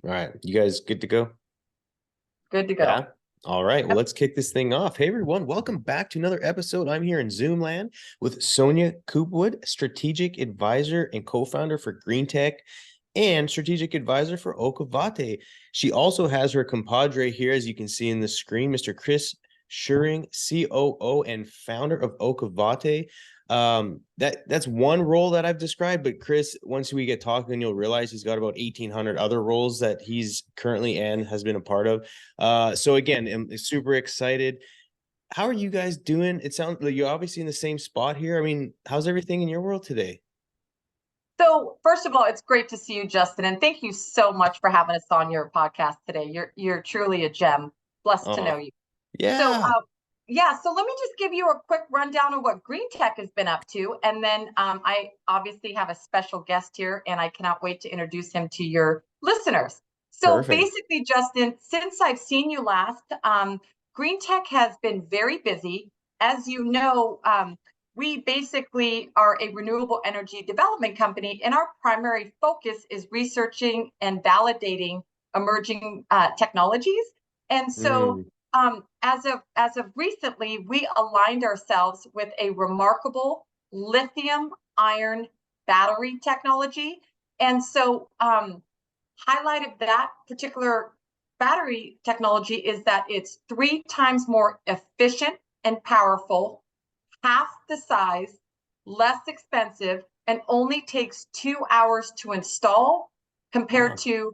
All right, you guys good to go? Good to go. Yeah. All right, well, let's kick this thing off. Hey, everyone, welcome back to another episode. I'm here in Zoom land with Sonia Coopwood, strategic advisor and co-founder for Greentech and strategic advisor for Okovate. She also has her compadre here, as you can see in the screen, Mr. Chris Shuring, COO and founder of Okovate. That's one role that I've described, but Chris, once we get talking, you'll realize he's got about 1,800 other roles that he's currently and has been a part of. So again, I'm super excited. How are you guys doing? It sounds like you're obviously in the same spot here. I mean, how's everything in your world today? So first of all, it's great to see you, Justin, and thank you so much for having us on your podcast today. You're truly a gem. Blessed to know you. So Yeah. so let me just give you a quick rundown of what Greentech has been up to, and then I obviously have a special guest here, and I cannot wait to introduce him to your listeners. So Perfect. basically, Justin, since I've seen you last, Greentech has been very busy. As you know, we basically are a renewable energy development company, and our primary focus is researching and validating emerging technologies. And so, as of recently, we aligned ourselves with a remarkable lithium iron battery technology. And so, highlight of that particular battery technology is that it's 3 times more efficient and powerful, half the size, less expensive, and only takes 2 hours to install compared Wow. to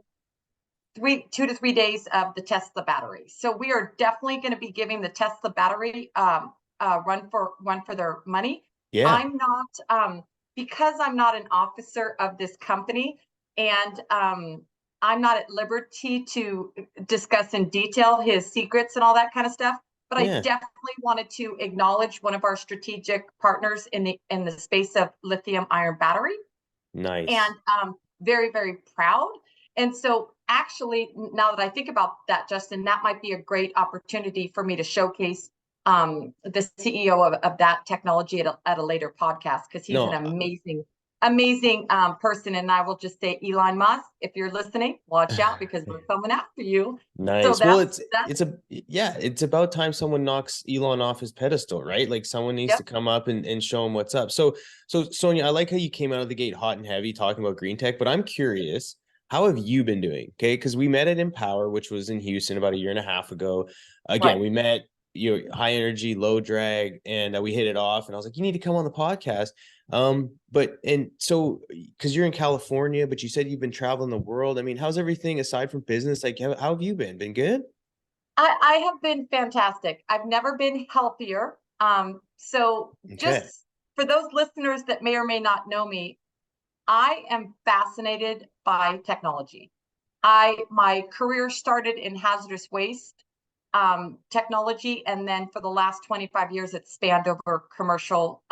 2 to 3 days of the Tesla battery. So we are definitely going to be giving the Tesla battery run for their money. Yeah. I'm not because I'm not an officer of this company, and I'm not at liberty to discuss in detail his secrets and all that kind of stuff. But I Yeah. definitely wanted to acknowledge one of our strategic partners in the space of lithium iron battery, Nice. and very, very proud. And so actually, now that I think about that, Justin, that might be a great opportunity for me to showcase the CEO of that technology at a later podcast, because he's an No. amazing person. And I will just say, Elon Musk, if you're listening, watch out, because we're coming after you. So Nice. Well, it's about time someone knocks Elon off his pedestal, right? Like someone needs yep. to come up and show him what's up. So Sonia, I like how you came out of the gate hot and heavy talking about Greentech, but I'm curious, how have you been doing? Okay, because we met at Empower, which was in Houston about a year and a half ago. Again, Right. we met, high energy, low drag, and we hit it off. And I was like, you need to come on the podcast. But and so because you're in California, but you said you've been traveling the world. I mean, how's everything aside from business? Like, how have you been? Been good? I have been fantastic. I've never been healthier. So Okay. just for those listeners that may or may not know me, I am fascinated by technology. My career started in hazardous waste technology, and then for the last 25 years, it spanned over commercial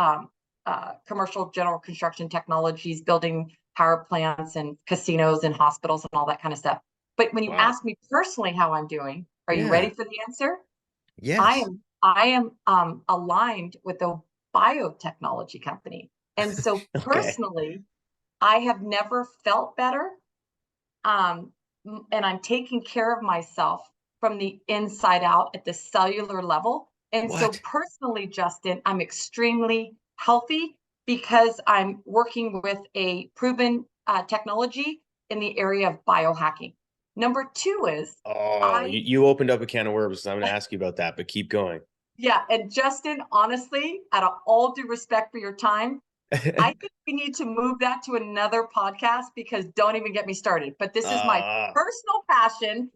general construction technologies, building power plants and casinos and hospitals and all that kind of stuff. But when you Wow. ask me personally how I'm doing, are you ready Yeah. for the answer? Yes. I am aligned with a biotechnology company, and so Okay. personally, I have never felt better, um, and I'm taking care of myself from the inside out at the cellular level. And so What? personally, Justin, I'm extremely healthy because I'm working with a proven technology in the area of biohacking. Number two is Oh, I, you opened up a can of worms. I'm going to ask you about that, but keep going. yeah, and Justin, honestly, out of all due respect for your time, I think we need to move that to another podcast, because don't even get me started. But this is my uh, personal passion.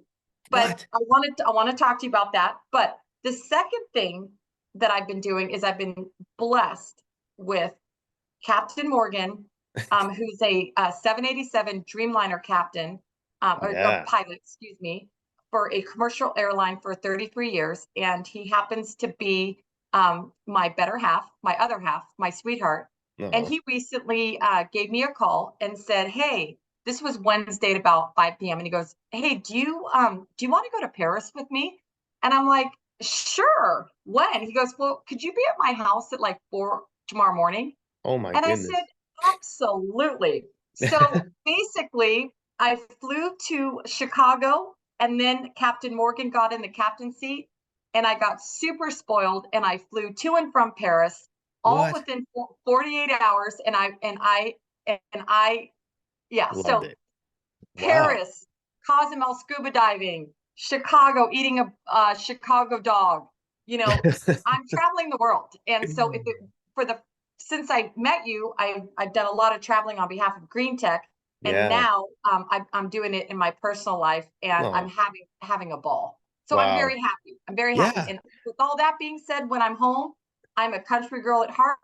But what? I want to talk to you about that. But the second thing that I've been doing is I've been blessed with Captain Morgan, who's a 787 Dreamliner captain, or Yeah. pilot, excuse me, for a commercial airline for 33 years. And he happens to be my better half, my other half, my sweetheart. And No. he recently gave me a call and said, "Hey, this was Wednesday at about 5 p.m. And he goes, 'Hey, do you want to go to Paris with me?' And I'm like, 'Sure. When?' He goes, 'Well, could you be at my house at like 4 tomorrow morning?' Oh my And I said, goodness. absolutely. So basically, I flew to Chicago, and then Captain Morgan got in the captain's seat, and I got super spoiled, and I flew to and from Paris, all What? within 48 hours, yeah. Loved So it. Wow. Paris, Cozumel scuba diving, Chicago eating a Chicago dog. I'm traveling the world, and so if it for the since I met you, I've done a lot of traveling on behalf of Greentech, and Yeah. now I'm doing it in my personal life, and I'm Oh, having a ball. So I'm wow. very happy. I'm very happy. Yeah. And with all that being said, when I'm home, I'm a country girl at heart.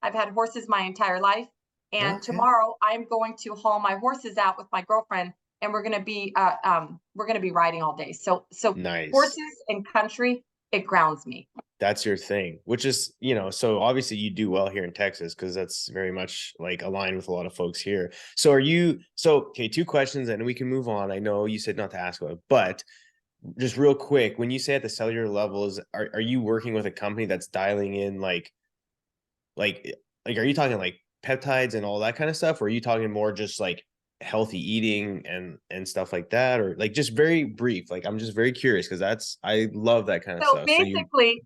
I've had horses my entire life. And Okay. tomorrow I'm going to haul my horses out with my girlfriend, and we're gonna be riding all day. So Nice. horses and country, it grounds me. That's your thing, which is, so obviously you do well here in Texas because that's very much like aligned with a lot of folks here. So okay, two questions and we can move on. I know you said not to ask about it, but just real quick, when you say at the cellular levels, are you working with a company that's dialing in like are you talking like peptides and all that kind of stuff, or are you talking more just like healthy eating and stuff like that, or like just very brief? Like I'm just very curious because I love that kind of So stuff. So you basically,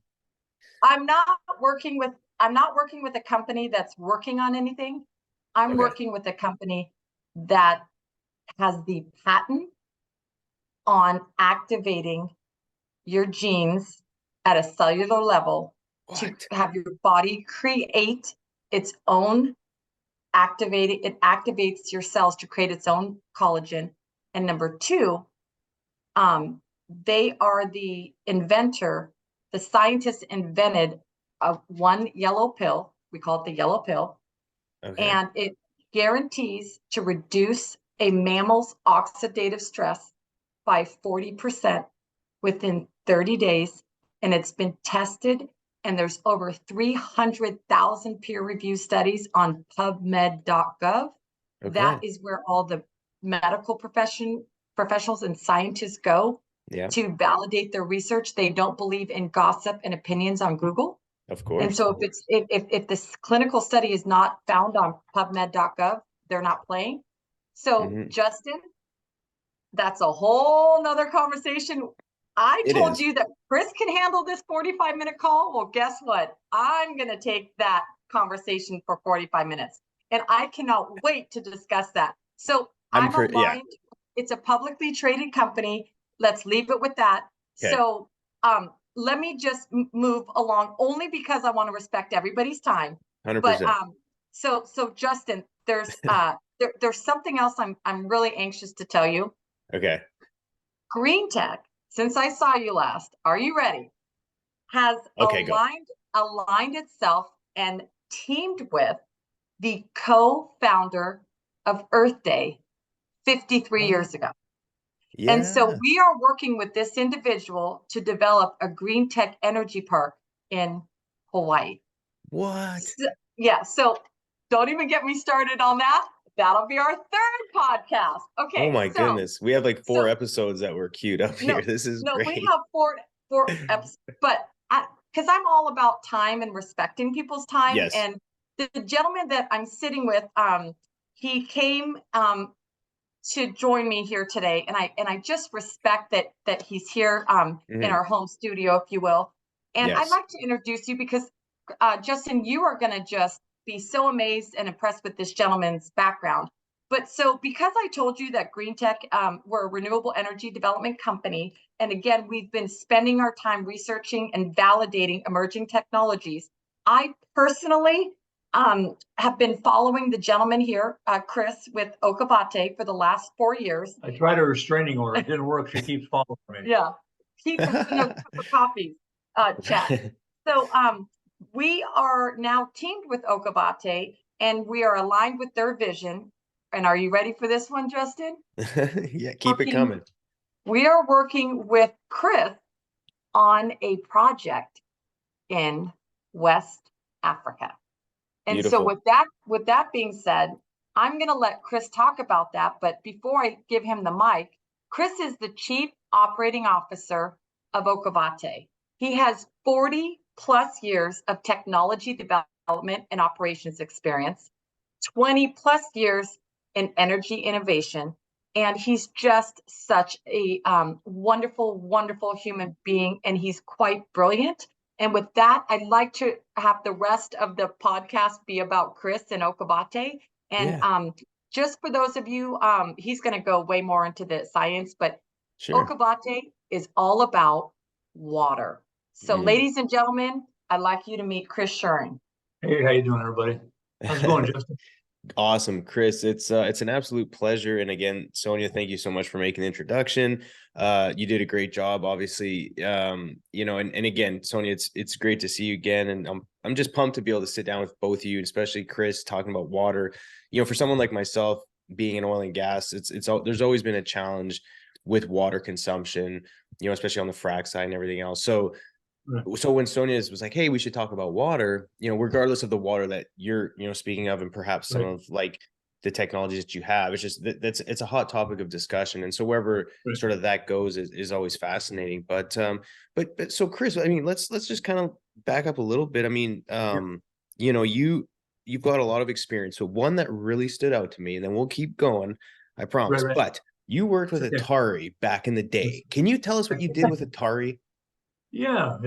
I'm not working with a company that's working on anything. I'm okay. working with a company that has the patent on activating your genes at a cellular level to What? have your body create its own it activates your cells to create its own collagen. And number two, they are the scientists invented one yellow pill. We call it the yellow pill, Okay. and it guarantees to reduce a mammal's oxidative stress by 40% within 30 days. And it's been tested, and there's over 300,000 peer-reviewed studies on PubMed.gov. That Okay. is where all the medical professionals and scientists go Yeah, to validate their research. They don't believe in gossip and opinions on Google. of And course. so if this clinical study is not found on PubMed.gov, they're not playing. So Hmm. Justin, that's a whole nother conversation. I It told is. you that Chris can handle this 45-minute call. Well, guess what? I'm going to take that conversation for 45 minutes. And I cannot wait to discuss that. So I'm I'm pretty, yeah. aligned. It's a publicly traded company. Let's leave it with that. Okay. So let me just move along, only because I want to respect everybody's time. But 100%. so Justin, there's something else I'm really anxious to tell you. Okay. Greentech, since I saw you last, are you ready? Has Okay, go. aligned itself and teamed with the co-founder of Earth Day 53 Oh, years ago. And so yeah. we are working with this individual to develop a green tech energy park in Hawaii. What? So, yeah, so don't even get me started on that. That'll be our third podcast. Oh Okay, my goodness. We have like four so episodes that were queued up no, here. This is no, we great. have four episodes, but because I'm all about time and respecting people's time, Yes. and the gentleman that I'm sitting with, he came to join me here today, and I just respect that he's here in Hmm. our home studio, if you will. And I'd Yes. like to introduce you because Justin, you are going to just be so amazed and impressed with this gentleman's background. But so because I told you that Greentech, we're a renewable energy development company, and again, we've been spending our time researching and validating emerging technologies. I personally have been following the gentleman here, Chris, with Okovate for the last 4 years. I tried a restraining order. It didn't work. She keeps following me. Yeah, keep having a cup of coffee chat. So we are now teamed with Okovate, and we are aligned with their vision. And are you ready for this one, Justin? Yeah, keep it coming. We are working with Chris on a project in West Africa. And so Beautiful. with that being said, I'm going to let Chris talk about that. But before I give him the mic, Chris is the Chief Operating Officer of Okovate. He has 40 plus years of technology development and operations experience, 20 plus years in energy innovation. And he's just such a wonderful, wonderful human being, and he's quite brilliant. And with that, I'd like to have the rest of the podcast be about Chris and OkaVate. And Yeah, just for those of you, he's going to go way more into the science, but sure. OkaVate is all about water. So, Mm. ladies and gentlemen, I'd like you to meet Chris Shuring. Hey, how you doing, everybody? How's it going, Justin? Awesome, Chris. It's an absolute pleasure. And again, Sonia, thank you so much for making the introduction. You did a great job, obviously. And again, Sonia, it's great to see you again. And I'm just pumped to be able to sit down with both of you, especially Chris, talking about water. For someone like myself, being in oil and gas, there's always been a challenge with water consumption, especially on the frac side and everything else. So when Sonia was like, hey, we should talk about water, regardless of the water that you're, speaking of, and perhaps some Right. of like the technologies that you have, it's just it's a hot topic of discussion. And so wherever Right. sort of that goes is always fascinating. But so Chris, I mean, let's just kind of back up a little bit. I mean, you've got a lot of experience. So one that really stood out to me, and then we'll keep going, I promise. Right. But you worked with Okay. Atari back in the day. Can you tell us what you did with Atari? Yeah,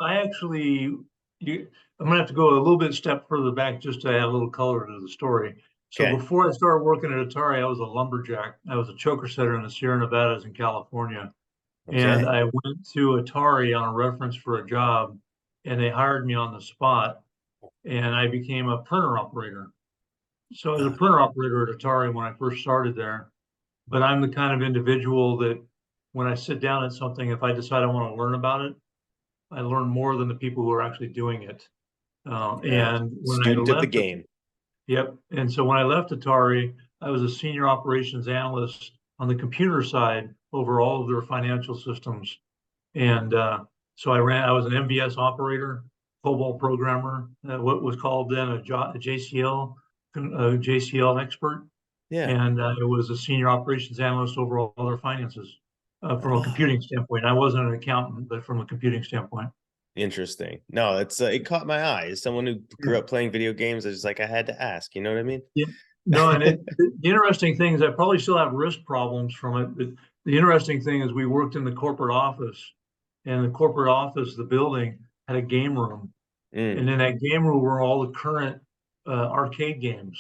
I actually, I'm gonna have to go a little bit step further back just to add a little color to the story. So Okay. before I started working at Atari, I was a lumberjack. I was a choker setter in the Sierra Nevadas in California. And Okay. I went to Atari on a reference for a job, and they hired me on the spot, and I became a printer operator. So I was a printer operator at Atari when I first started there. But I'm the kind of individual that when I sit down at something, if I decide I want to learn about it, I learn more than the people who are actually doing it. Yeah. And when I Student of the left, game. yep. And so when I left Atari, I was a senior operations analyst on the computer side over all of their financial systems. And so I was an MVS operator, COBOL programmer, what was called then a JCL, JCL expert. Yeah. And I was a senior operations analyst over all their finances from a Oh, computing standpoint. I wasn't an accountant, but from a computing standpoint. interesting. No, it caught my eye. As someone who grew up playing video games, I was like, I had to ask, you know what I mean? Yeah. No, and the interesting thing is I probably still have wrist problems from it. But the interesting thing is we worked in the corporate office, and the corporate office, the building, had a game room. And Mm, in that game room were all the current arcade games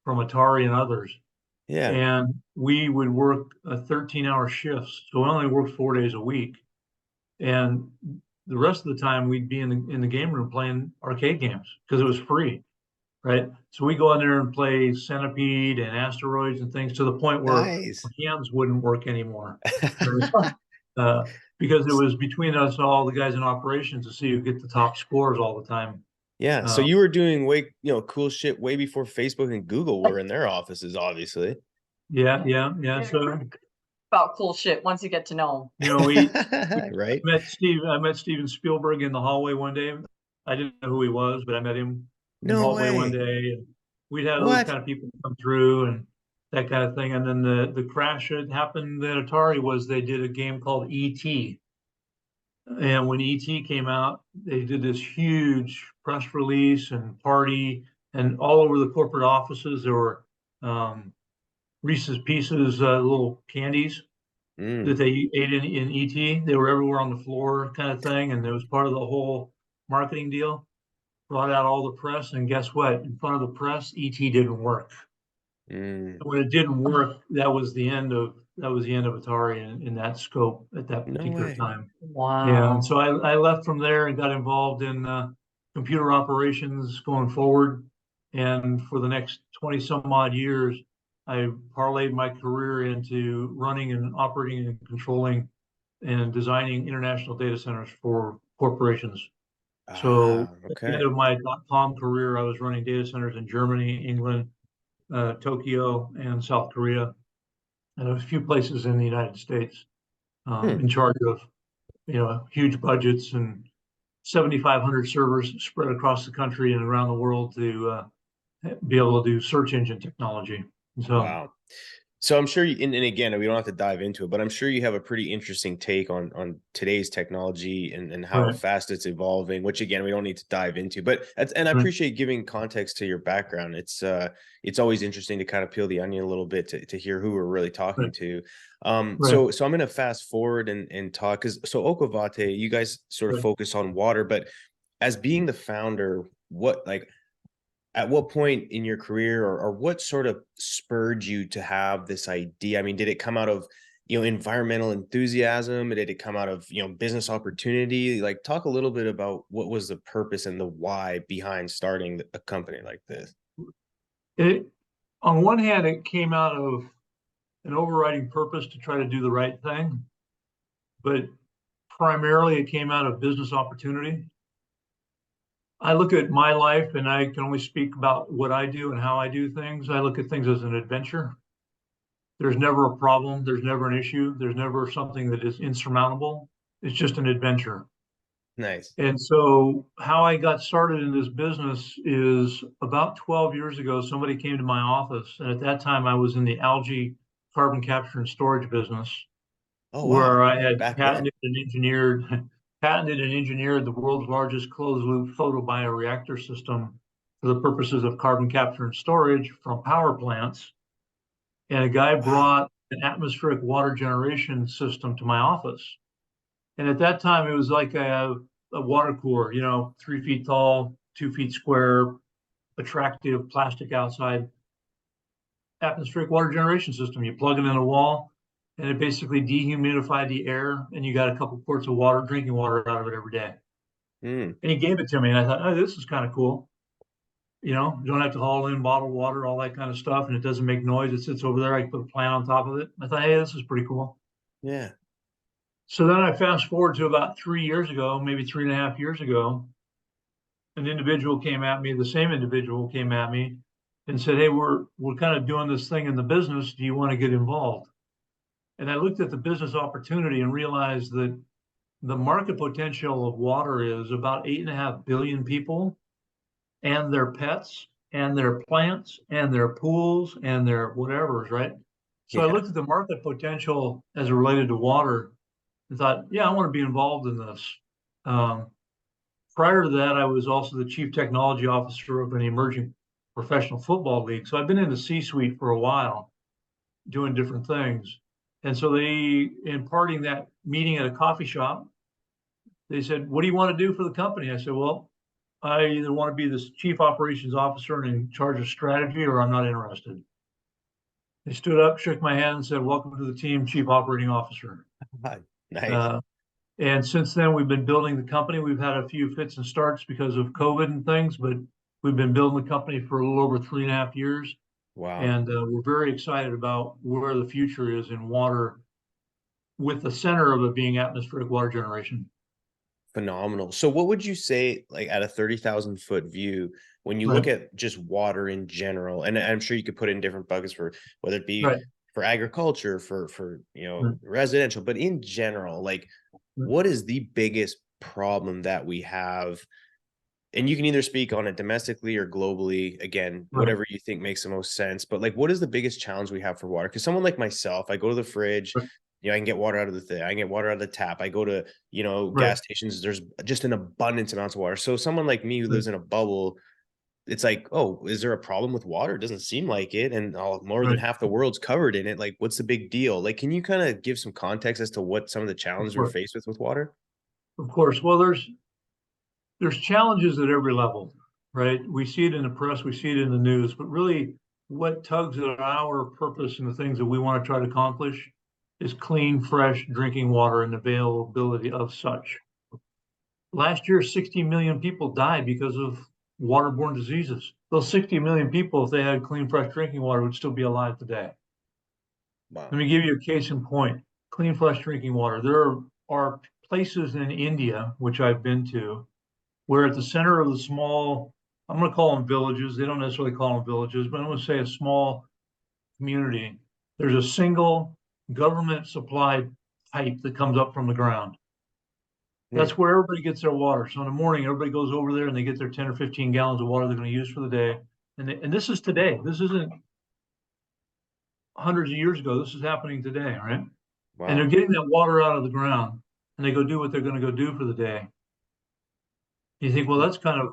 from Atari and others. yeah. And we would work 13-hour shifts. So we only worked 4 days a week. And the rest of the time we'd be in the game room playing arcade games because it was free. Right. So we go in there and play Centipede and Asteroids and things to the point where Nice. our hands wouldn't work anymore. uh, because it was between us all, the guys in operations, to see who get the top scores all the time. Yeah. So Uh, you were doing cool shit way before Facebook and Google were in their offices, obviously. yeah. So, About cool shit once you get to know you know, Right? I met Steven Spielberg in the hallway one day. I didn't know who he was, but I met him in the No hallway one way. day, and we'd had those What? kind of people come through and that kind of thing. And then the crash that happened at Atari was they did a game called E.T. And when E.T. came out, they did this huge press release and party, and all over the corporate offices there were Reese's Pieces, little candies that Mm, they ate in ET. They were everywhere on the floor, kind of thing, and it was part of the whole marketing deal. Brought out all the press, and guess what? In front of the press, ET didn't work. mm. And when it didn't work, that was the end of Atari in that scope at that No particular way. time. And Wow. so I left from there and got involved in computer operations going forward. And for the next 20 some odd years, I parlayed my career into running and operating and controlling and designing international data centers for corporations. So Ah, at the end okay. of my .com career, I was running data centers in Germany, England, Tokyo, and South Korea, and a few places in the United States, Hmm. in charge of huge budgets and 7,500 servers spread across the country and around the world to be able to do search engine technology. So Wow. So I'm sure you, and again, we don't have to dive into it, but I'm sure you have a pretty interesting take on today's technology and how Right, fast it's evolving, which again, we don't need to dive into, but and I right, appreciate giving context to your background. It's always interesting to kind of peel the onion a little bit to hear who we're really talking right, to. right, So I'm going to fast forward and talk, because so Okovate, you guys sort of right. focus on water, but as being the founder, what, like, at what point in your career, or what sort of spurred you to have this idea? I mean, did it come out of, environmental enthusiasm? Did it come out of, business opportunity? Like, talk a little bit about what was the purpose and the why behind starting a company like this. It, on one hand, it came out of an overriding purpose to try to do the right thing, but primarily it came out of business opportunity. I look at my life, and I can only speak about what I do and how I do things. I look at things as an adventure. There's never a problem, there's never an issue, there's never something that is insurmountable. It's just an adventure. Nice. And so, how I got started in this business is about 12 years ago, somebody came to my office. And at that time, I was in the algae carbon capture and storage business, Oh, wow. where I had Back when. patented and engineered the world's largest closed loop photobioreactor system for the purposes of carbon capture and storage from power plants. And a guy Wow. brought an atmospheric water generation system to my office. And at that time, it was like a water cooler, 3 feet tall, 2 feet square, attractive plastic outside atmospheric water generation system. You plug it in a wall, and it basically dehumidified the air, and you got a couple quarts of water, drinking water out of it every day. Mm, And he gave it to me, and I thought, oh, this is kind of cool. You don't have to haul in bottled water, all that kind of stuff, and it doesn't make noise. It sits over there. I can put a plant on top of it. I thought, hey, this is pretty cool. yeah. So then I fast forward to about 3 years ago, maybe 3.5 years ago, an individual came at me, the same individual came at me and said, hey, we're kind of doing this thing in the business. Do you want to get involved? And I looked at the business opportunity and realized that the market potential of water is about 8.5 billion people and their pets and their plants and their pools and their whatevers, right? So I Yeah. looked at the market potential as it related to water and thought, yeah, I want to be involved in this. Um, Prior to that, I was also the chief technology officer of an emerging professional football league. So I've been in the C-suite for a while doing different things. And so they, imparting that meeting at a coffee shop, they said, what do you want to do for the company? I said, well, I either want to be this chief operations officer and in charge of strategy, or I'm not interested. They stood up, shook my hand, and said, welcome to the team, chief operating officer. Nice. Uh, And since then, we've been building the company. We've had a few fits and starts because of COVID and things, but we've been building the company for a little over 3.5 years. Wow. And we're very excited about where the future is in water, with the center of it being atmospheric water generation. Phenomenal. So what would you say, like, at a 30,000 foot view, when you look Right, at just water in general, and I'm sure you could put in different buckets for whether it be right, for agriculture, for right, residential, but in general, like, right, what is the biggest problem that we have? And you can either speak on it domestically or globally, again, right, whatever you think makes the most sense. But like, what is the biggest challenge we have for water? Because someone like myself, I go to the fridge, right, I can get water out of the thing, I can get water out of the tap. I go to, right, gas stations, there's just an abundance amounts of water. So someone like me who right, lives in a bubble, it's like, oh, is there a problem with water? It doesn't seem like it. And more than right. half the world's covered in it. Like, what's the big deal? Like, can you kind of give some context as to what some of the Of challenges we're course, faced with water? of course. Well, there's challenges at every level, right? We see it in the press, we see it in the news, but really what tugs at our purpose and the things that we want to try to accomplish is clean, fresh drinking water and availability of such. Last year, 60 million people died because of waterborne diseases. Those 60 million people, if they had clean, fresh drinking water, would still be alive today. Let Wow. me give you a case in point. Clean, fresh drinking water. There are places in India, which I've been to, where at the center of the small, I'm going to call them villages. They don't necessarily call them villages, but I'm going to say a small community. There's a single government supplied pipe that comes up from the ground. Hmm. That's where everybody gets their water. So in the morning, everybody goes over there and they get their 10 or 15 gallons of water they're going to use for the day. And this is today. This isn't hundreds of years ago. This is happening today, right? And they're Wow. getting that water out of the ground, and they go do what they're going to go do for the day. You think, well, that's kind of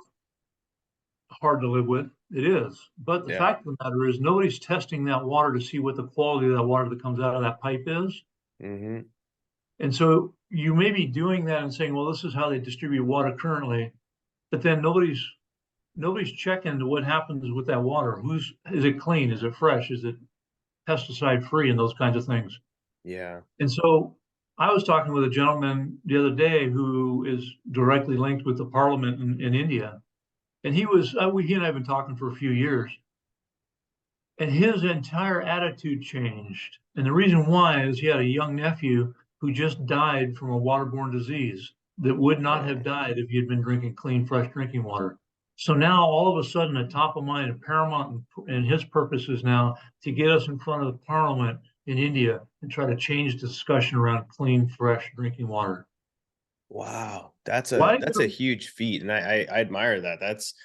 hard to live with. It is. But the Yeah. fact of the matter is, nobody's testing that water to see what the quality of that water that comes out of that pipe is. Mm-hmm. And so you may be doing that and saying, well, this is how they distribute water currently, but then nobody's checking to what happens with that water. Is it clean? Is it fresh? Is it pesticide free and those kinds of things? Yeah. And so I was talking with a gentleman the other day who is directly linked with the parliament in India. And he and I have been talking for a few years. And his entire attitude changed. And the reason why is he had a young nephew who just died from a waterborne disease that would not have Wow. died if he had been drinking clean, fresh drinking water. So now all of a sudden, at top of mind and paramount and his purpose is now to get us in front of the parliament in India and try to change the discussion around clean, fresh drinking water. Wow. That's Why? a huge feat. And I admire that. That's,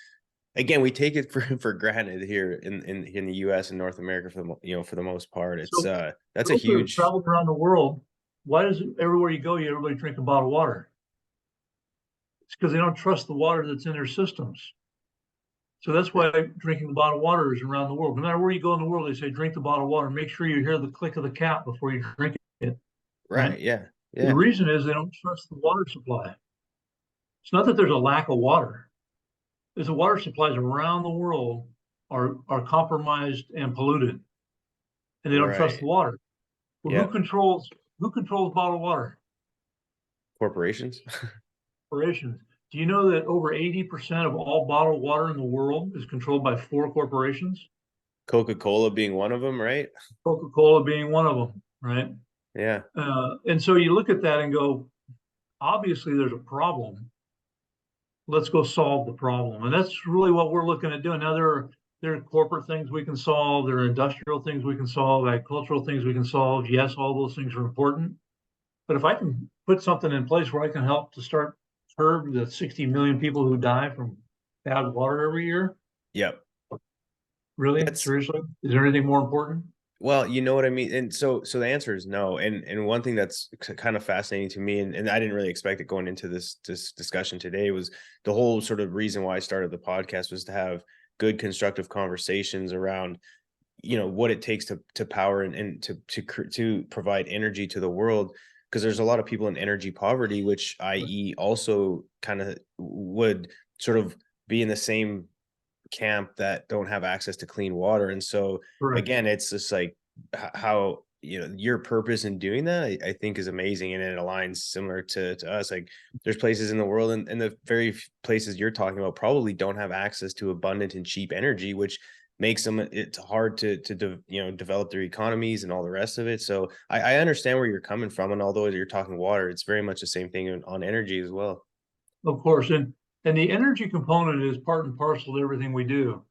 again, we take it for granted here in the US and North America for the most part. It's So that's a those who have huge. traveled around the world, why does everywhere you go, everybody drink a bottle of water? It's because they don't trust the water that's in their systems. So that's why drinking the bottled water is around the world. No matter where you go in the world, they say drink the bottled water. Make sure you hear the click of the cap before you drink it. Right? Right. Yeah. The Yeah. reason is they don't trust the water supply. It's not that there's a lack of water. It's the water supplies around the world are compromised and polluted, and they don't trust Right. the water. Well, Yeah. who controls bottled water? Corporations. Corporations. Do you know that over 80% of all bottled water in the world is controlled by 4 corporations? Coca-Cola being one of them, right? Coca-Cola being one of them, right? Yeah. And so you look at that and go, obviously there's a problem. Let's go solve the problem. And that's really what we're looking at doing. Now there are corporate things we can solve, there are industrial things we can solve, agricultural things we can solve. Yes, all those things are important. But if I can put something in place where I can help to start curb the 60 million people who die from bad water every year, Yep. really, That's, seriously, is there anything more important? well, you know what I mean? And so the answer is no. And one thing that's kind of fascinating to me, and I didn't really expect it going into this discussion today, was the whole sort of reason why I started the podcast was to have good constructive conversations around, what it takes to power and to provide energy to the world, because there's a lot of people in energy poverty, which i.e. also kind of would sort of be in the same camp that don't have access to clean water. And so Correct. again, it's just like how, your purpose in doing that, I think is amazing. And it aligns similar to us. Like there's places in the world, and the very places you're talking about probably don't have access to abundant and cheap energy, which makes them, it's hard to develop their economies and all the rest of it. So I understand where you're coming from. And although you're talking water, it's very much the same thing on energy as well. Of course, and the energy component is part and parcel to everything we do.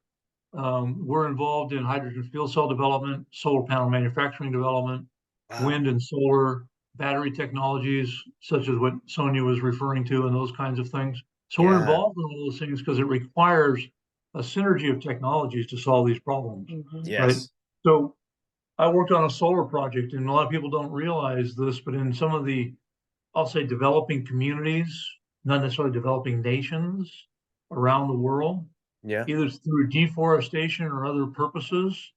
We're involved in hydrogen fuel cell development, solar panel manufacturing development, Wow. wind and solar, battery technologies, such as what Sonia was referring to, and those kinds of things. So we're Yeah. involved in all those things because it requires a synergy of technologies to solve these problems, right? Yes. So I worked on a solar project, and a lot of people don't realize this, but in some of the, I'll say, developing communities, not necessarily developing nations around the world, Yeah. either through deforestation or other purposes,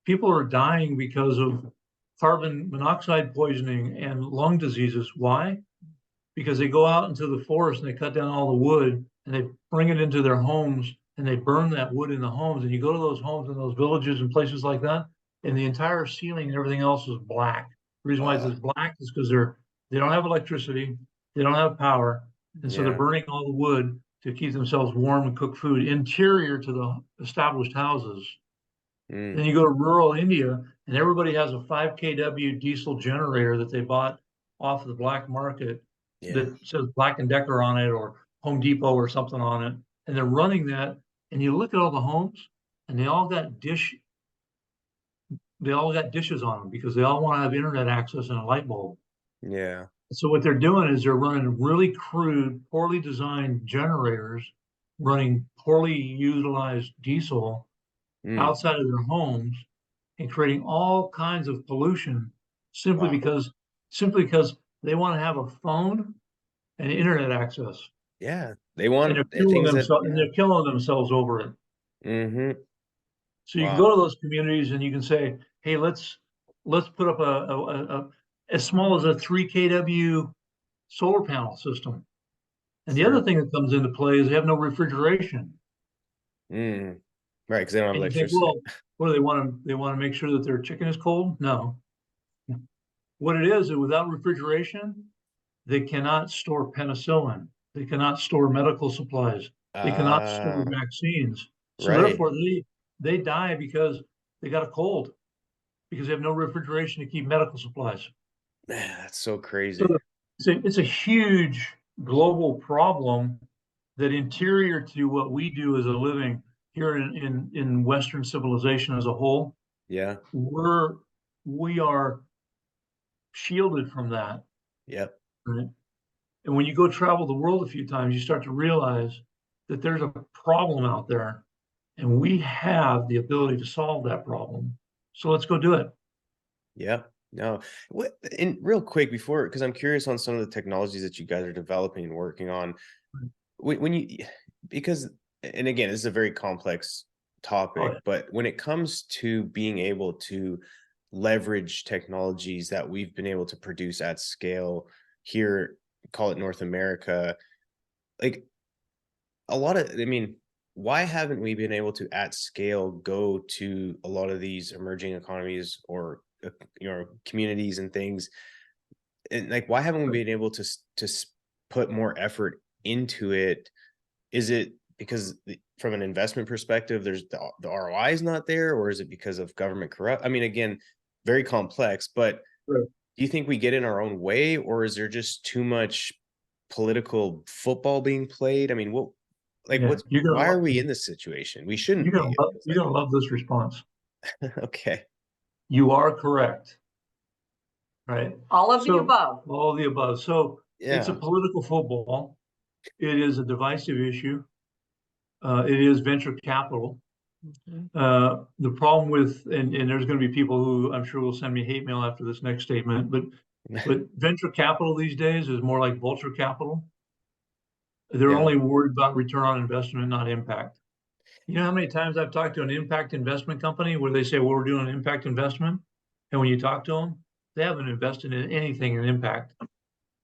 people are dying because of carbon monoxide poisoning and lung diseases. Why? Because they go out into the forest and they cut down all the wood and they bring it into their homes and they burn that wood in the homes. And you go to those homes in those villages and places like that, and the entire ceiling and everything else is black. The reason why it's black is because they don't have electricity, they don't have power, and so they're Yeah. burning all the wood to keep themselves warm and cook food interior to the established houses. Then Mm. you go to rural India, and everybody has a 5 kW diesel generator that they bought off the black market Yeah. that says Black and Decker on it or Home Depot or something on it, and they're running that. And you look at all the homes, and they all got dishes on them because they all want to have internet access and a light bulb. Yeah. So what they're doing is they're running really crude, poorly designed generators, running poorly utilized diesel Mm. outside of their homes, and creating all kinds of pollution simply Wow. because they want to have a phone and internet access. Yeah. They And want things that, yeah. they're killing themselves over it. Mm-hmm. So you can Wow. go to those communities and you can say, hey, let's put up a as small as a 3 kW solar panel system. And the other Sure. thing that comes into play is they have no refrigeration. Mm. Right, because they don't have And you think, electricity. well, what do they want to? They want to make sure that their chicken is cold? No. What it is without refrigeration, they cannot store penicillin. They cannot store medical supplies. They cannot store Ah, vaccines. So right. therefore, they die because they got a cold because they have no refrigeration to keep medical supplies. Man, that's so So crazy. it's a huge global problem that interior to what we do as a living here in Western civilization as a whole, Yeah. we are shielded from that. Yep. Right? And when you go travel the world a few times, you start to realize that there's a problem out there, and we have the ability to solve that problem. So let's go do it. Yep. No. What, and real quick before, because I'm curious on some of the technologies that you guys are developing and working on. When you, because, and again, this is a very complex Oh, topic, yeah. but when it comes to being able to leverage technologies that we've been able to produce at scale here, call it North America, like a lot of, I mean, why haven't we been able to at scale go to a lot of these emerging economies or communities and things, and like why haven't we been able to put more effort into it? Is it because from an investment perspective, there's the ROI is not there, or is it because of government corrupt? I mean, again, very complex, but Right. do you think we get in our own way, or is there just too much political football being played? I mean, what, like, Yeah. why are we in this situation? We shouldn't be, it feels You're like. gonna love this response. Okay. You are correct. Right. All of the So above. all of the above. So it's a Yeah. political football. It is a divisive issue. It is venture capital. The problem with, and there's going to be people who I'm sure will send me hate mail after this next statement, but venture capital these days is more like vulture capital. They're Yeah. only worried about return on investment, not impact. You know how many times I've talked to an impact investment company where they say, well, we're doing an impact investment. And when you talk to them, they haven't invested in anything in impact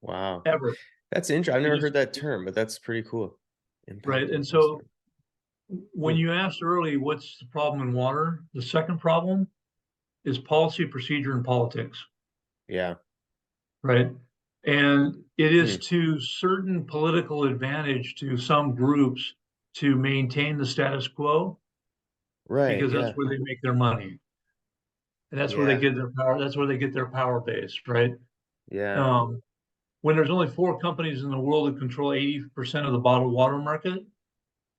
Wow. ever. That's interesting. I've They never just, heard that term, but that's pretty cool. right. Impact And so investment. when Hmm. you asked early, what's the problem in water? The second problem is policy, procedure, and politics, Yeah. right? And it Hmm. is to certain political advantage to some groups to maintain the status quo Right. because that's Yeah. where they make their money. And that's where they Yeah. get their power. That's where they get their power base, right? Yeah. Um, when there's only 4 companies in the world that control 80% of the bottled water market,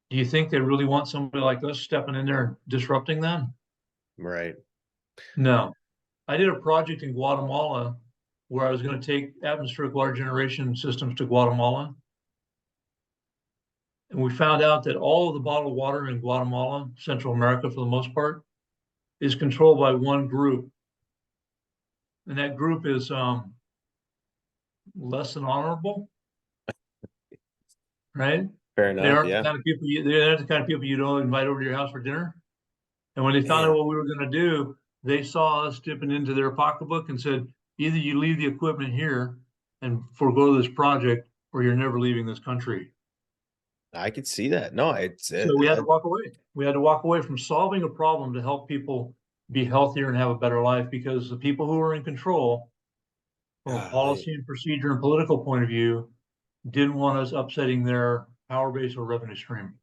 do you think they really want somebody like us stepping in there and disrupting them? Right. No. I did a project in Guatemala where I was going to take atmospheric water generation systems to Guatemala. And we found out that all of the bottled water in Guatemala, Central America for the most part, is controlled by one group. And that group is less than honorable, right? Fair They enough. aren't the Yeah. kind of people they're not the kind of people you don't invite over to your house for dinner. And when they found out Man. what we were going to do, they saw us dipping into their pocketbook and said, either you leave the equipment here and forego this project, or you're never leaving this country. I could see that. No, it's So we had to walk away. We had to walk away from solving a problem to help people be healthier and have a better life because the people who are in control, from a golly. policy and procedure and political point of view, didn't want us upsetting their power base or revenue stream.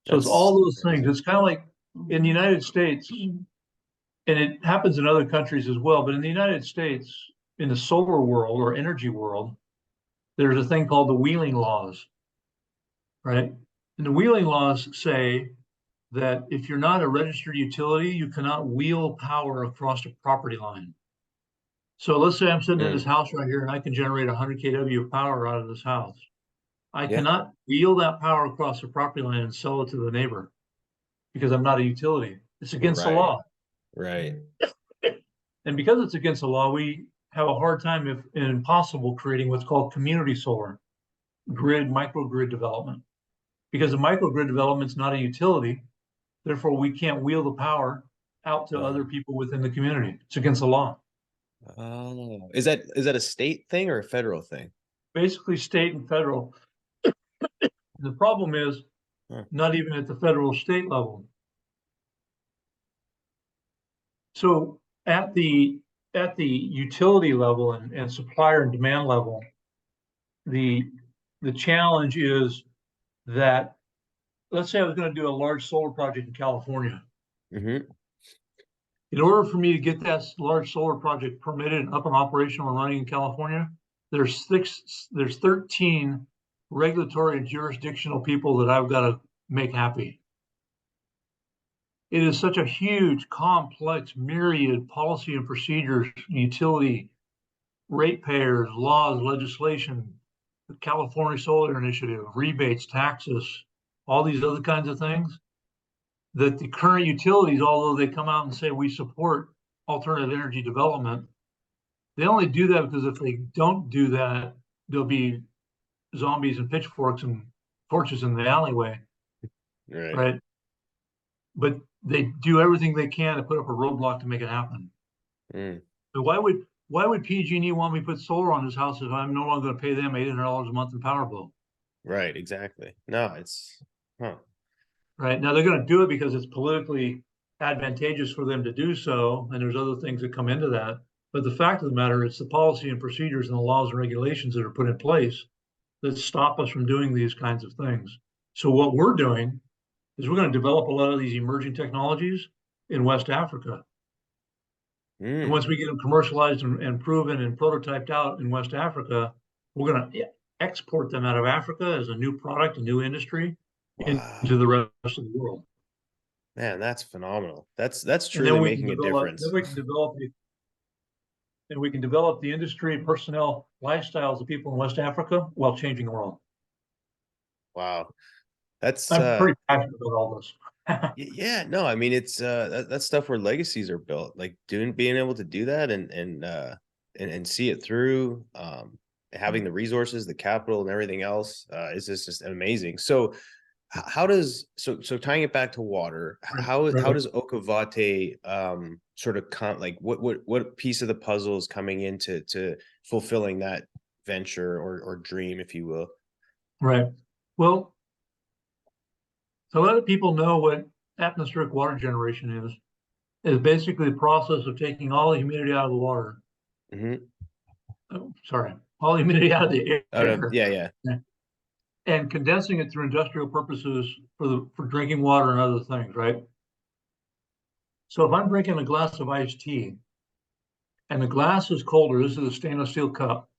So it's That's all those things. crazy. It's kind of like in the United States, and it happens in other countries as well, but in the United States, in the solar world or energy world, there's a thing called the wheeling laws, right? And the wheeling laws say that if you're not a registered utility, you cannot wheel power across a property line. So let's say I'm sitting in this Mm. house right here and I can generate 100 kW of power out of this house. I Yeah. cannot wheel that power across the property line and sell it to the neighbor because I'm not a utility. It's against the Right. law. Right. And because it's against the law, we have a hard time, if impossible, creating what's called community solar, microgrid development. Because the microgrid development is not a utility, therefore we can't wheel the power out to other people within the community. It's against the law. Oh, is that a state thing or a federal thing? Basically, state and federal. The problem is not even at the federal state level. So at the utility level and supplier and demand level, the challenge is that, let's say I was going to do a large solar project in California. Mm-hmm. In order for me to get that large solar project permitted and up and operational and running in California, there's 13 regulatory and jurisdictional people that I've got to make happy. It is such a huge, complex, myriad policy and procedures, utility, ratepayers, laws, legislation, the California Solar Initiative, rebates, taxes, all these other kinds of things, that the current utilities, although they come out and say we support alternative energy development, they only do that because if they don't do that, there'll be zombies and pitchforks and torches in the alleyway. Right? But they do everything they can to put up a roadblock to make it happen. So why would PG&E want me to put solar on his house if I'm no longer going to pay them $800 a month in power bill? Right, exactly. No, it's Right. Now they're going to do it because it's politically advantageous for them to do so, and there's other things that come into that. But the fact of the matter, it's the policy and procedures and the laws and regulations that are put in place that stop us from doing these kinds of things. So what we're doing is we're going to develop a lot of these emerging technologies in West Africa. And once we get them commercialized and proven and prototyped out in West Africa, we're going to export them out of Africa as a new product, a new industry, into the rest of the world. Man, that's phenomenal. That's truly making a difference. Then we can develop the industry, personnel, lifestyles of people in West Africa while changing the world. Wow. That's I'm pretty passionate about all this. Yeah, no, I mean it's that's stuff where legacies are built, like being able to do that and see it through, having the resources, the capital and everything else, is just amazing. So how does tying it back to water, how does Okovate sort of like what piece of the puzzle is coming into fulfilling that venture or dream, if you will? Right. Well, to let people know what atmospheric water generation is basically the process of taking all the humidity out of the water. All the humidity out of the air. Oh, yeah. And condensing it through industrial purposes for drinking water and other things, right? So if I'm drinking a glass of iced tea and the glass is colder, this is a stainless steel cup,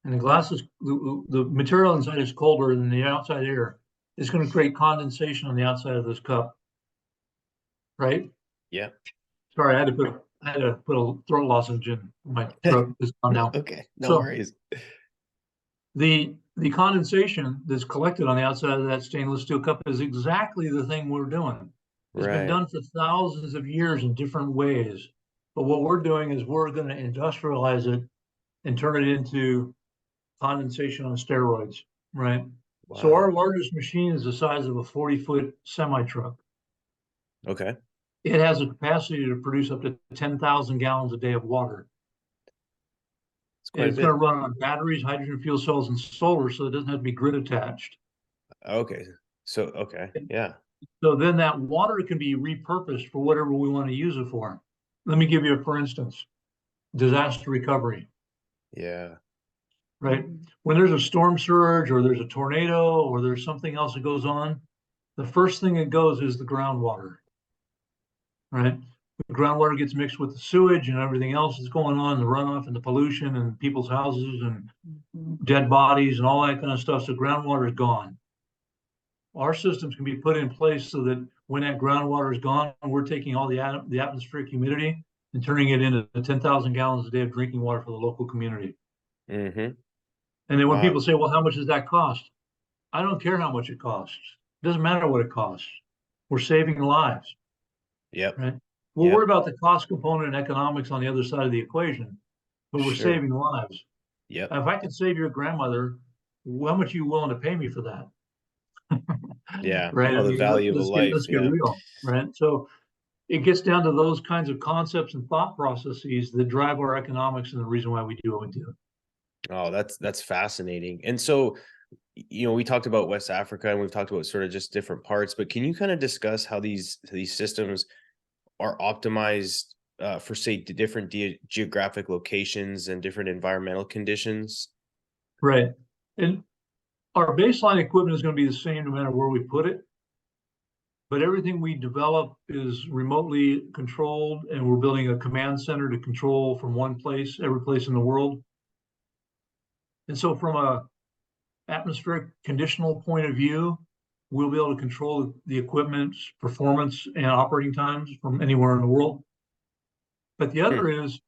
and the glass is the material inside is colder than the outside air, it's going to create condensation on the outside of this cup, right? Yeah. Sorry, I had to put a throat lozenge in my throat this time now. Okay, no worries. The condensation that's collected on the outside of that stainless steel cup is exactly the thing we're doing. It's been done for thousands of years in different ways. But what we're doing is we're going to industrialize it and turn it into condensation on steroids, right? Wow. So our largest machine is the size of a 40-foot semi-truck. Okay. It has a capacity to produce up to 10,000 gallons a day of water. It's going to run on batteries, hydrogen fuel cells, and solar, so it doesn't have to be grid attached. Okay. So, yeah. So then that water can be repurposed for whatever we want to use it for. Let me give you for instance, disaster recovery. Yeah. Right? When there's a storm surge or there's a tornado or there's something else that goes on, the first thing that goes is the groundwater. Right? The groundwater gets mixed with the sewage and everything else that's going on, the runoff and the pollution and people's houses and dead bodies and all that kind of stuff. So groundwater is gone. Our systems can be put in place so that when that groundwater is gone, we're taking all the atmospheric humidity and turning it into 10,000 gallons a day of drinking water for the local community. And then when people say, well, how much does that cost? I don't care how much it costs. It doesn't matter what it costs. We're saving lives. Yep. Right? We'll worry about the cost component and economics on the other side of the equation, but we're Sure. saving lives. Yep. If I could save your grandmother, how much are you willing to pay me for that? Yeah. Right. Oh, I the mean, value of a let's life. get Yeah. real. Right. So it gets down to those kinds of concepts and thought processes that drive our economics and the reason why we do what we do. Oh, that's fascinating. And so, we talked about West Africa and we've talked about sort of just different parts, but can you kind of discuss how these systems are optimized for, say, the different geographic locations and different environmental conditions? Right. And our baseline equipment is going to be the same no matter where we put it. But everything we develop is remotely controlled, and we're building a command center to control from one place, every place in the world. And so from a atmospheric conditional point of view, we'll be able to control the equipment's performance and operating times from anywhere in the world. But the other is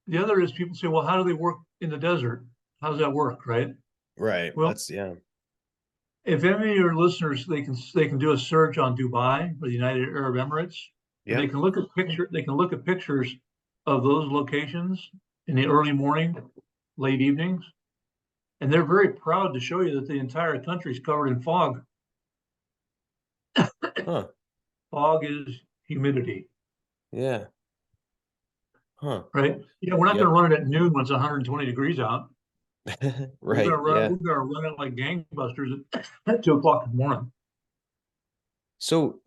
people say, well, how do they work in the desert? How does that work, right? Right. Well, if any of your listeners, they can do a search on Dubai or the United Arab Emirates. Yeah. They can look at pictures of those locations in the early morning, late evenings, and they're very proud to show you that the entire country is covered in fog. Huh. Fog is humidity. Yeah. Huh. Right. Yeah, we're not going to run it at noon when it's 120 degrees out. Right. We're going to run it like gangbusters at 2 o'clock in the morning. So,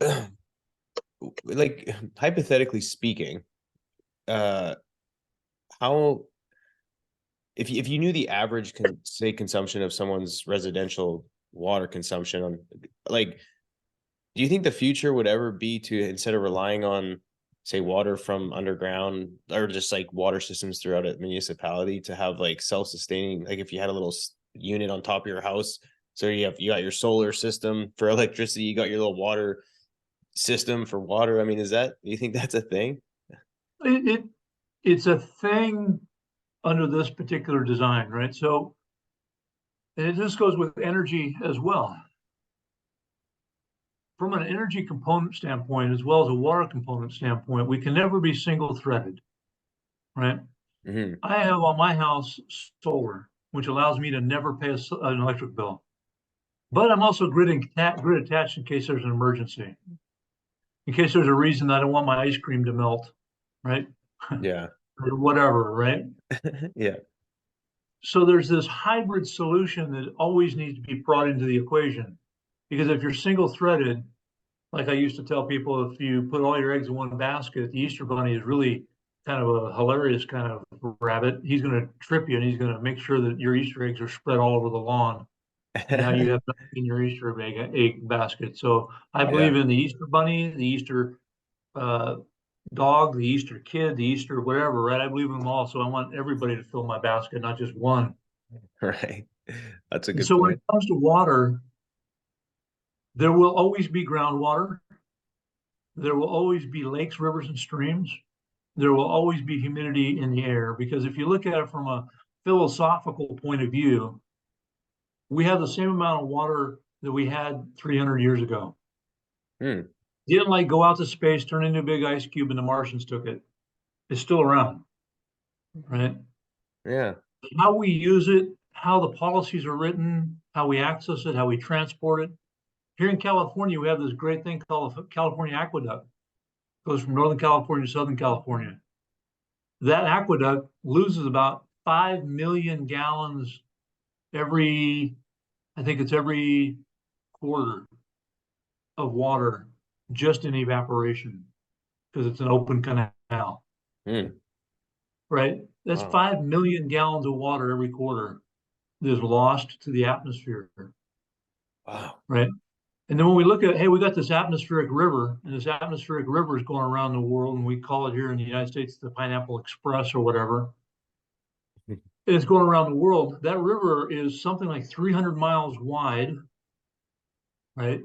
like, hypothetically speaking, how, if you knew the average consumption of someone's residential water consumption on, like, do you think the future would ever be to, instead of relying on, say, water from underground or just like water systems throughout a municipality, to have like self-sustaining, like if you had a little unit on top of your house, so you got your solar system for electricity, you got your little water system for water. I mean, do you think that's a thing? It's a thing under this particular design, right? So, and this goes with energy as well. From an energy component standpoint, as well as a water component standpoint, we can never be single-threaded, right? Mm-hmm. I have on my house solar, which allows me to never pay an electric bill. But I'm also grid attached in case there's an emergency, in case there's a reason I don't want my ice cream to melt, right? Yeah. Or whatever, right? Yeah. So there's this hybrid solution that always needs to be brought into the equation. Because if you're single-threaded, like I used to tell people, if you put all your eggs in one basket, the Easter Bunny is really kind of a hilarious kind of rabbit. He's going to trip you, and he's going to make sure that your Easter eggs are spread all over the lawn. And now you have nothing in your Easter egg basket. So I believe in the Easter Bunny, the Easter dog, the Easter kid, the Easter whatever, right? I believe in them all. So I want everybody to fill my basket, not just one. Right. That's a good So when point. it comes to water, there will always be groundwater. There will always be lakes, rivers, and streams. There will always be humidity in the air, because if you look at it from a philosophical point of view, we have the same amount of water that we had 300 years ago. Didn't like go out to space, turn into a big ice cube, and the Martians took it. It's still around, right? Yeah. How we use it, how the policies are written, how we access it, how we transport it. Here in California, we have this great thing called the California Aqueduct. It goes from Northern California to Southern California. That aqueduct loses about 5 million gallons every quarter of water just in evaporation, because it's an open canal. Right? That's 5 million gallons of water every quarter that is lost to the atmosphere. Wow. Right? And then when we look at, hey, we got this atmospheric river, and this atmospheric river is going around the world, and we call it here in the United States the Pineapple Express or whatever. It's going around the world. That river is something like 300 miles wide, right?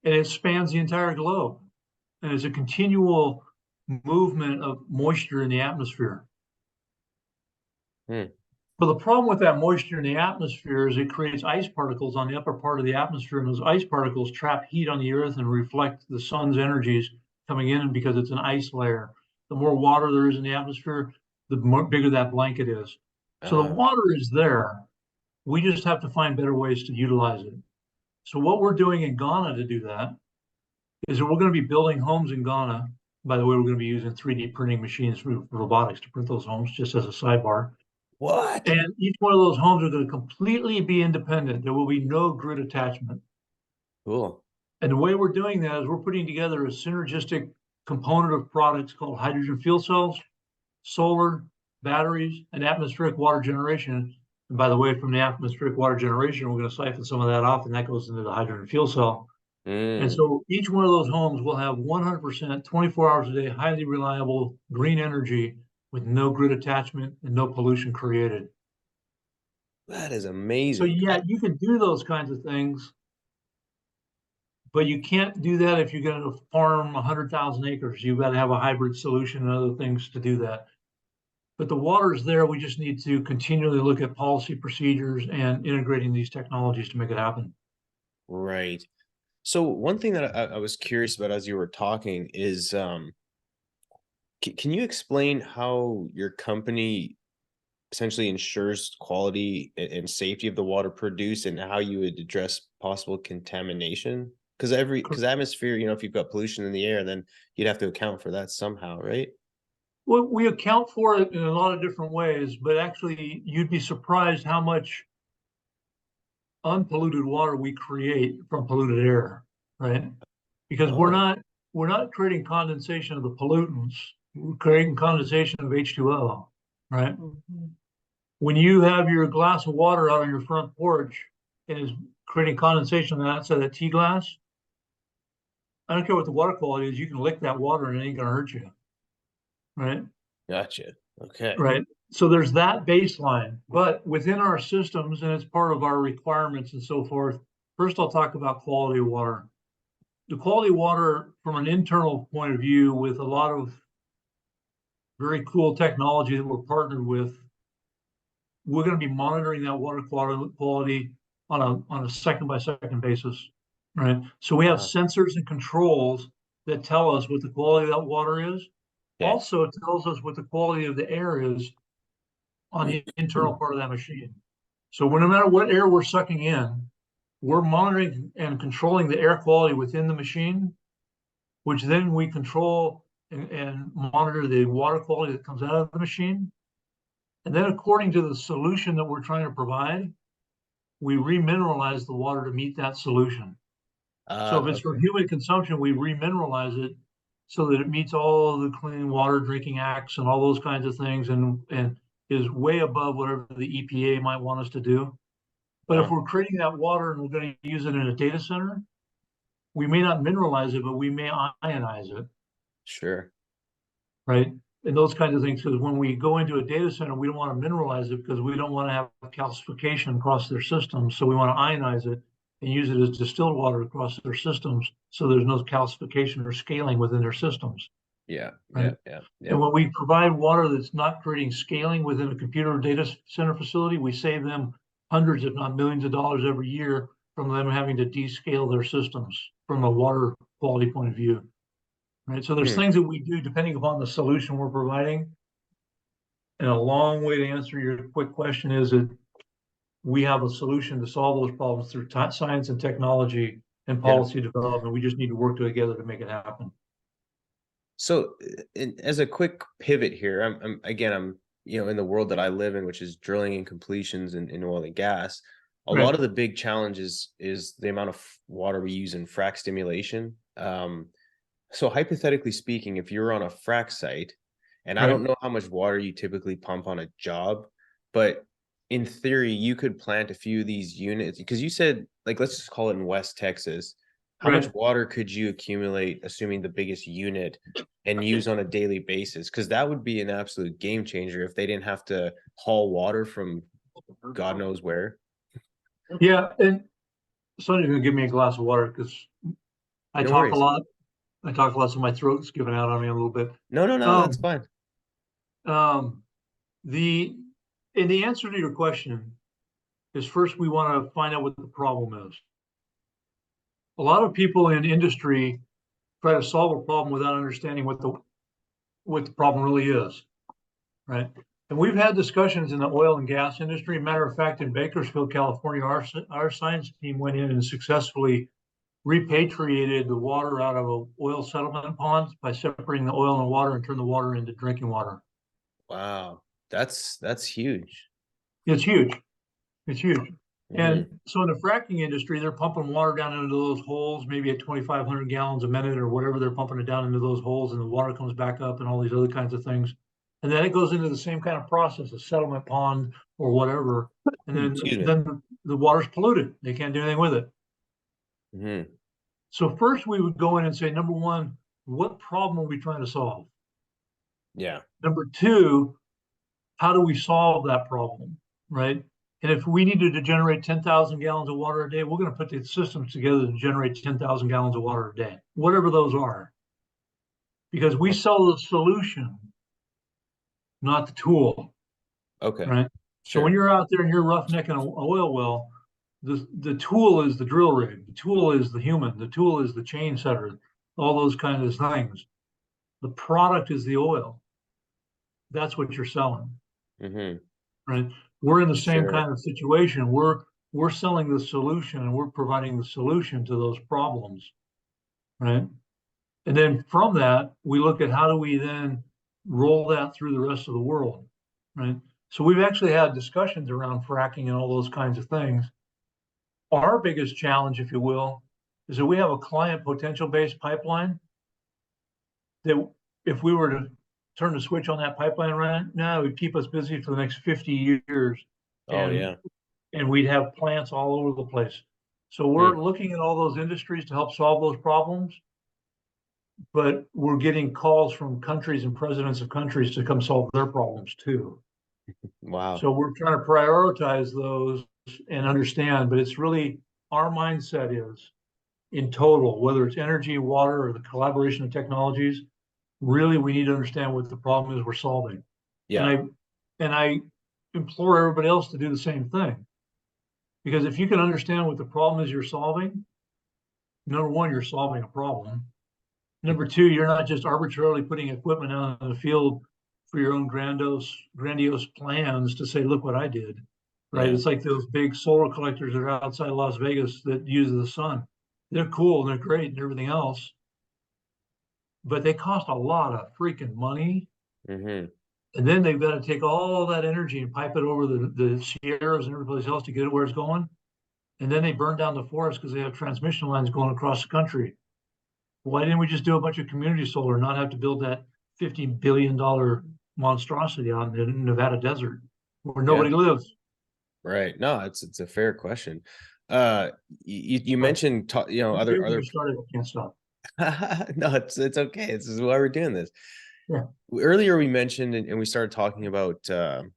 And it spans the entire globe. And it's a continual movement of moisture in the atmosphere. But the problem with that moisture in the atmosphere is it creates ice particles on the upper part of the atmosphere, and those ice particles trap heat on the earth and reflect the sun's energies coming in, and because it's an ice layer. The more water there is in the atmosphere, the more bigger that blanket is. So the water is there. We just have to find better ways to utilize it. So what we're doing in Ghana to do that is that we're going to be building homes in Ghana. By the way, we're going to be using 3D printing machines for robotics to print those homes, just as a sidebar. What? And each one of those homes are going to completely be independent. There will be no grid attachment. Cool. And the way we're doing that is we're putting together a synergistic component of products called hydrogen fuel cells, solar, batteries, and atmospheric water generation. And by the way, from the atmospheric water generation, we're going to siphon some of that off, and that goes into the hydrogen fuel cell. And so each one of those homes will have 100%, 24 hours a day, highly reliable green energy with no grid attachment and no pollution created. That is amazing. So yeah, you can do those kinds of things, but you can't do that if you're going to farm 100,000 acres. You've got to have a hybrid solution and other things to do that. But the water's there. We just need to continually look at policy procedures and integrating these technologies to make it happen. Right. So one thing that I was curious about as you were talking is, can you explain how your company essentially ensures quality and safety of the water produced, and how you would address possible contamination? Because atmosphere, if you've got pollution in the air, then you'd have to account for that somehow, right? Well, we account for it in a lot of different ways, but actually you'd be surprised how much unpolluted water we create from polluted air, right? Because we're not creating condensation of the pollutants, we're creating condensation of H2O, right? When you have your glass of water out on your front porch and is creating condensation on the outside of that tea glass, I don't care what the water quality is, you can lick that water and it ain't gonna hurt you, right? Gotcha. Okay. Right. So there's that baseline, but within our systems, and it's part of our requirements and so forth. First, I'll talk about quality of water. The quality of water from an internal point of view, with a lot of very cool technology that we're partnered with, we're going to be monitoring that water quality on a second by second basis, right? So we have sensors and controls that tell us what the quality of that water is. Okay. Also, it tells us what the quality of the air is on the internal part of that machine. So no matter what air we're sucking in, we're monitoring and controlling the air quality within the machine, which then we control and monitor the water quality that comes out of the machine. And then according to the solution that we're trying to provide, we remineralize the water to meet that solution. So if it's for human consumption, we remineralize it so that it meets all the Clean Water Drinking Acts and all those kinds of things, and is way above whatever the EPA might want us to do. But if we're creating that water and we're going to use it in a data center, we may not mineralize it, but we may ionize it. Sure. Right. And those kinds of things, because when we go into a data center, we don't want to mineralize it because we don't want to have calcification across their systems. So we want to ionize it and use it as distilled water across their systems, so there's no calcification or scaling within their systems. Yeah. Right? Yeah. And when we provide water that's not creating scaling within a computer data center facility, we save them hundreds, if not millions of dollars every year from them having to descale their systems from a water quality point of view. Right. So there's things that we do depending upon the solution we're providing. And a long way to answer your quick question is that we have a solution to solve those problems through science and technology and policy development. We just need to work together to make it happen. So, as a quick pivot here, I'm in the world that I live in, which is drilling and completions in oil and gas. A lot of the big challenges is the amount of water we use in frac stimulation. So hypothetically speaking, if you're on a frac site, and I don't know how much water you typically pump on a job, but in theory, you could plant a few of these units, because you said, like, let's just call it in West Texas. How much water could you accumulate, assuming the biggest unit, and use on a daily basis? Because that would be an absolute game changer if they didn't have to haul water from God knows where. Yeah, and Sonia's gonna give me a glass of water because I talk a lot. I talk a lot, so my throat's giving out on me a little bit. No, that's fine. The answer to your question is, first we want to find out what the problem is. A lot of people in industry try to solve a problem without understanding what the problem really is, right? And we've had discussions in the oil and gas industry. Matter of fact, in Bakersfield, California, our science team went in and successfully repatriated the water out of a oil settlement pond by separating the oil and water and turn the water into drinking water. Wow, that's huge. It's huge. It's huge. Mhm. And so in the fracking industry, they're pumping water down into those holes, maybe at 2,500 gallons a minute or whatever. They're pumping it down into those holes, and the water comes back up and all these other kinds of things. And then it goes into the same kind of process, a settlement pond or whatever. And Excuse me. then the water's polluted. They can't do anything with it. Mhm. So first we would go in and say, number one, what problem are we trying to solve? Yeah. Number two, how do we solve that problem, right? And if we needed to generate 10,000 gallons of water a day, we're going to put the systems together to generate 10,000 gallons of water a day, whatever those are. Because we sell the solution, not the tool, Okay. right? So when Sure. you're out there and you're roughnecking an oil well, the tool is the drill rig, the tool is the human, the tool is the chain setter, all those kinds of things. The product is the oil. That's what you're selling, Mhm. right? We're in the same Sure. kind of situation. We're selling the solution and we're providing the solution to those problems, right? And then from that, we look at how do we then roll that through the rest of the world, right? So we've actually had discussions around fracking and all those kinds of things. Our biggest challenge, if you will, is that we have a client potential based pipeline that if we were to turn the switch on that pipeline right now, it would keep us busy for the next 50 years. Oh And yeah. we'd have plants all over the place. So we're Hmm. looking at all those industries to help solve those problems, but we're getting calls from countries and presidents of countries to come solve their problems too. Wow. So we're trying to prioritize those and understand, but it's really our mindset is in total, whether it's energy, water, or the collaboration of technologies, really we need to understand what the problem is we're solving. And Yeah. I implore everybody else to do the same thing. Because if you can understand what the problem is you're solving, number one, you're solving a problem. Number two, you're not just arbitrarily putting equipment out in the field for your own grandiose plans to say, look what I did, right? Yeah. It's like those big solar collectors that are outside Las Vegas that use the sun. They're cool and they're great and everything else, but they cost a lot of freaking money. Mhm. And then they've got to take all that energy and pipe it over the Sierras and everyplace else to get it where it's going. And then they burn down the forest because they have transmission lines going across the country. Why didn't we just do a bunch of community solar and not have to build that $50 billion monstrosity out in the Nevada desert where Yeah. nobody lives? Right. No, it's a fair question. You Right. mentioned Get me other. started. I can't stop. No, it's okay. This is why we're doing this. Yeah. Earlier we mentioned and we started talking about the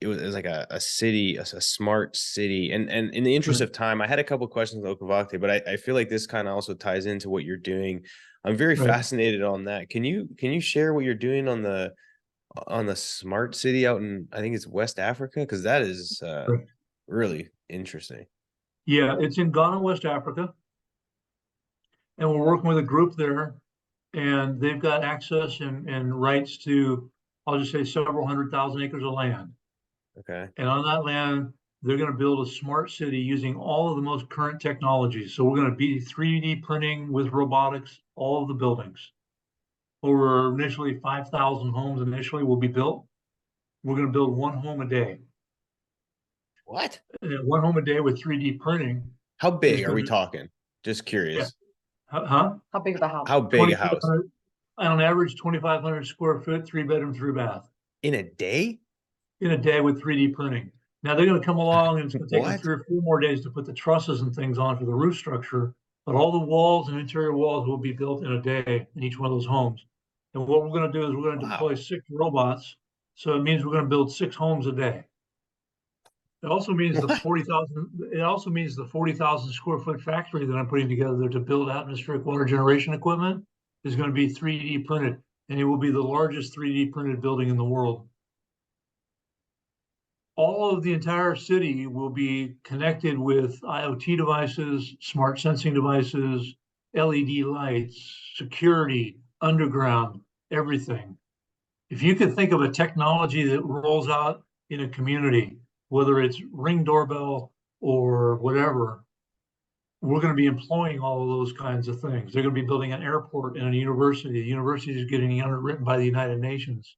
it was like a city, a smart city. And in the interest Right. of time, I had a couple questions on Okovate, but I feel like this kind of also ties into what you're doing. I'm very Right. fascinated on that. Can you share what you're doing on the smart city out in, I think it's West Africa? Because that is Right. really interesting. Yeah. It's in Ghana, West Africa. And we're working with a group there and they've got access and rights to, I'll just say several 100,000 acres of land. Okay. And on that land, they're going to build a smart city using all of the most current technologies. So we're going to be 3D printing with robotics, all of the buildings. Over initially 5,000 homes initially will be built. We're going to build one home a day. What? And one home a day with 3D printing How is big are going we to, talking? Just yeah, curious. huh? How big of a house? How big a house? 2,500, on average, 2,500 square foot, 3 bedroom, 3 bath In a day? in a day with 3D printing. Now they're going to come along and it's going to take them What? 3 or 4 more days to put the trusses and things on for the roof structure. But all the walls and interior walls will be built in a day in each one of those homes. And what we're going to do is we're going to deploy Wow. 6 robots. So it means we're going to build 6 homes a day. It also means the What? 40,000. It also means the 40,000 square foot factory that I'm putting together to build atmospheric water generation equipment is going to be 3D printed, and it will be the largest 3D printed building in the world. All of the entire city will be connected with IoT devices, smart sensing devices, LED lights, security, underground, everything. If you could think of a technology that rolls out in a community, whether it's Ring doorbell or whatever, we're going to be employing all of those kinds of things. They're going to be building an airport and a university. The university is getting underwritten by the United Nations.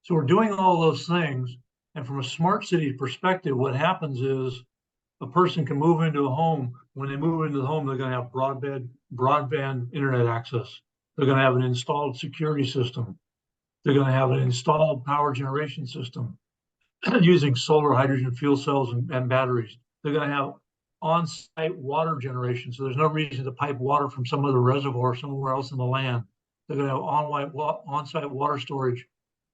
So we're doing all those things. And from a smart city perspective, what happens is a person can move into a home. When they move into the home, they're going to have broadband internet access. They're going to have an installed security system. They're going to have an installed power generation system using solar, hydrogen, fuel cells, and batteries. They're going to have on-site water generation, so there's no reason to pipe water from some other reservoir somewhere else in the land. They're going to have on-site water storage.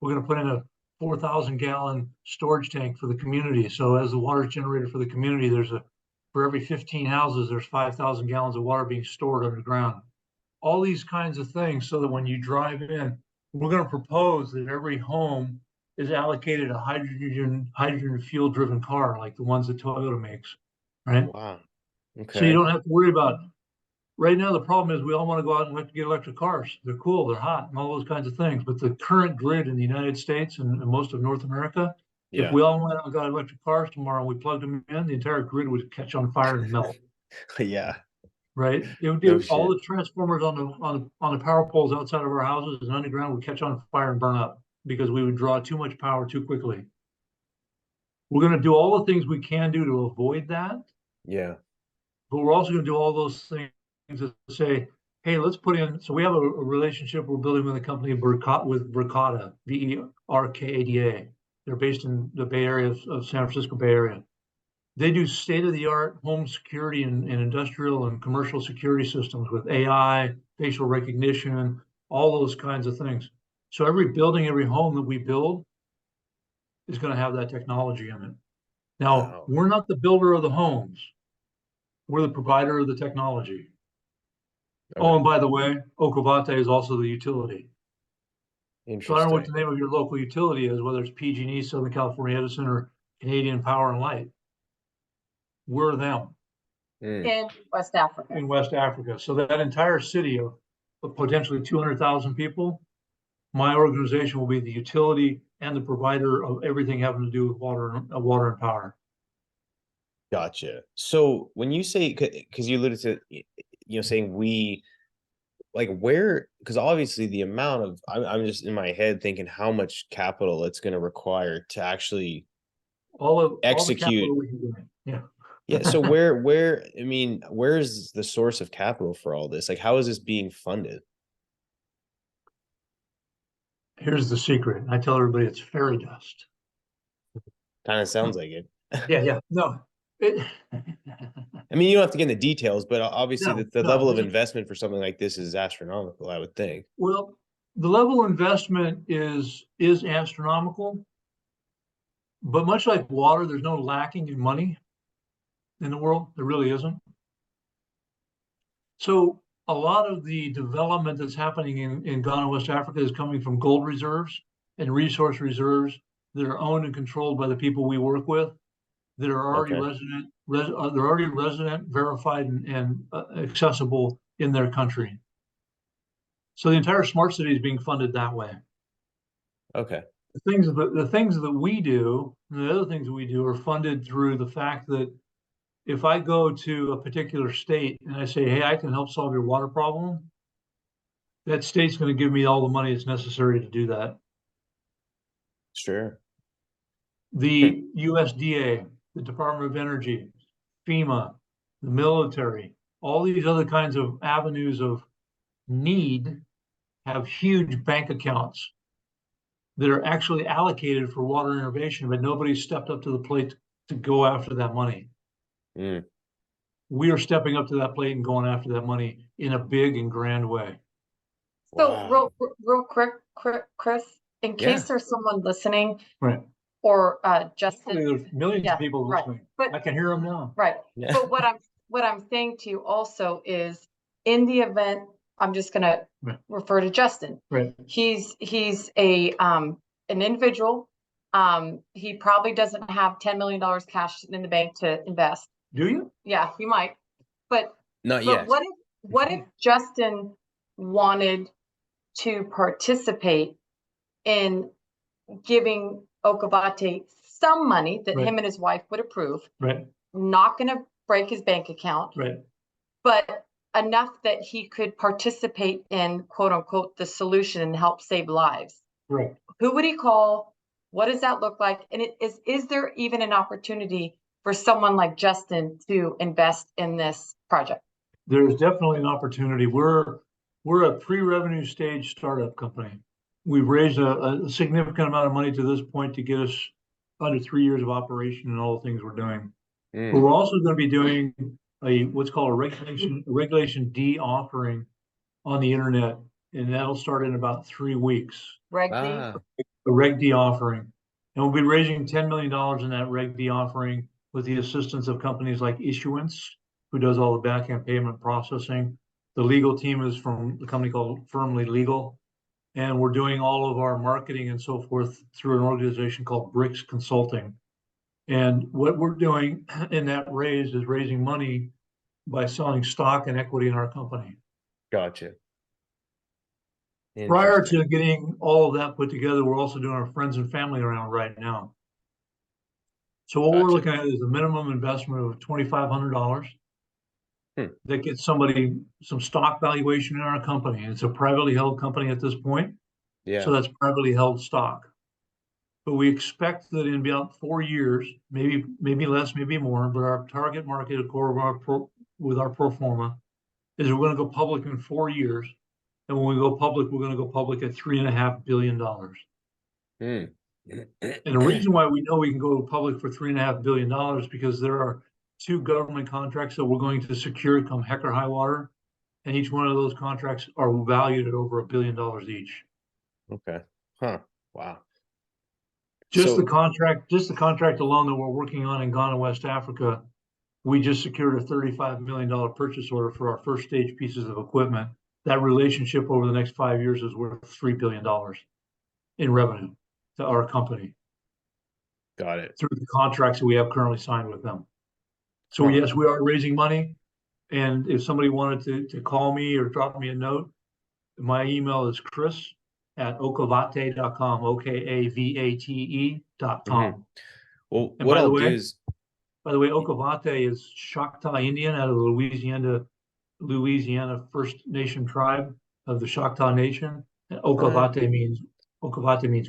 We're going to put in a 4,000-gallon storage tank for the community. So as the water is generated for the community, for every 15 houses, there's 5,000 gallons of water being stored underground. All these kinds of things, so that when you drive in, we're going to propose that every home is allocated a hydrogen fuel driven car, like the ones that Toyota makes, right? Wow. Okay. So you don't have to worry about it. Right now, the problem is we all want to go out and get electric cars. They're cool, they're hot, and all those kinds of things. But the current grid in the United States and most of North America, if we all went out and got electric cars tomorrow and we plugged them in, the entire grid would catch on fire and melt. Yeah. Right? It would do all the transformers on the power poles outside of our houses and underground would catch on fire and burn up because we would draw too much power too quickly. We're going to do all the things we can do to avoid that. Yeah. But we're also going to do all those things to say, hey, let's put in. So we have a relationship we're building with a company with Verkada, VERKADA. They're based in the Bay Area of San Francisco Bay Area. They do state-of-the-art home security and industrial and commercial security systems with AI, facial recognition, all those kinds of things. So every building, every home that we build is going to have that technology in it. Now, we're not the builder of the homes. We're the provider of the technology. Okay. Oh, and by the way, Okovate is also the utility. So I don't know what the name of your local utility is, whether it's PG&E, Southern California Edison, or Canadian Power and Light. We're them. In West Africa. In West Africa. So that entire city of potentially 200,000 people, my organization will be the utility and the provider of everything having to do with water and power. Gotcha. So when you say, because you alluded to, saying we, like where, because obviously the amount of, I'm just in my head thinking how much capital it's going to require to actually execute. Yeah. Yeah. So where is the source of capital for all this? Like, how is this being funded? Here's the secret. I tell everybody it's fairy dust. Kind of sounds like it. Yeah. No. I mean, you don't have to get into details, but obviously the level of investment for something like this is astronomical, I would think. Well, the level of investment is astronomical, but much like water, there's no lacking in money in the world. There really isn't. So a lot of the development that's happening in Ghana, West Africa, is coming from gold reserves and resource reserves that are owned and controlled by the people we work with, that are already they're already resident, verified, and accessible in their country. So the entire smart city is being funded that way. Okay. The things that we do, and the other things that we do, are funded through the fact that if I go to a particular state and I say, hey, I can help solve your water problem, that state's going to give me all the money that's necessary to do that. Sure. The USDA, the Department of Energy, FEMA, the military, all these other kinds of avenues of need have huge bank accounts that are actually allocated for water innovation, but nobody's stepped up to the plate to go after that money. We are stepping up to that plate and going after that money in a big and grand way. So real quick, Chris, in case there's someone listening, right, or Justin, there's millions of people listening. But I can hear them now. Right. Yeah. But what I'm saying to you also is, in the event, I'm just going to refer to Justin. Right. He's a an individual. He probably doesn't have $10 million cash in the bank to invest. Do you? Yeah, you might. But not yet. what if Justin wanted to participate in giving Okovate some money that him and his wife would approve? Right. Not going to break his bank account. Right. But enough that he could participate in, quote unquote, the solution and help save lives. Right. Who would he call? What does that look like? And is there even an opportunity for someone like Justin to invest in this project? There's definitely an opportunity. We're a pre-revenue stage startup company. We've raised a significant amount of money to this point to get us under 3 years of operation and all the things we're doing. But we're also going to be doing what's called a regulation D offering on the internet, and that'll start in about 3 weeks. Reg D? A Reg D offering. And we'll be raising $10 million in that Reg D offering with the assistance of companies like Issuance, who does all the back-end payment processing. The legal team is from a company called Firmly Legal. And we're doing all of our marketing and so forth through an organization called Bricks Consulting. And what we're doing in that raise is raising money by selling stock and equity in our company. Gotcha. Prior to getting all of that put together, we're also doing our friends and family round right now. So what we're looking at is a minimum investment of $2,500 that gets somebody some stock valuation in our company. And it's a privately held company at this point. Yeah. So that's privately held stock. But we expect that in about 4 years, maybe less, maybe more, but our target market with our pro forma is we're going to go public in 4 years. And when we go public, we're going to go public at $3.5 billion. And the reason why we know we can go public for $3.5 billion is because there are 2 government contracts that we're going to secure come heck or high water. And each one of those contracts are valued at over $1 billion each. Okay. Huh. Wow. Just the contract alone that we're working on in Ghana, West Africa, we just secured a $35 million purchase order for our first stage pieces of equipment. That relationship over the next 5 years is worth $3 billion in revenue to our company. Got it. Through the contracts that we have currently signed with them. So yes, we are raising money. And if somebody wanted to call me or drop me a note, my email is chris@okavate.com, OKAVATE.com. Well, and what I'll do is, by the way, Okovate is Choctaw Indian out of the Louisiana First Nation tribe of the Choctaw Nation. And Okovate means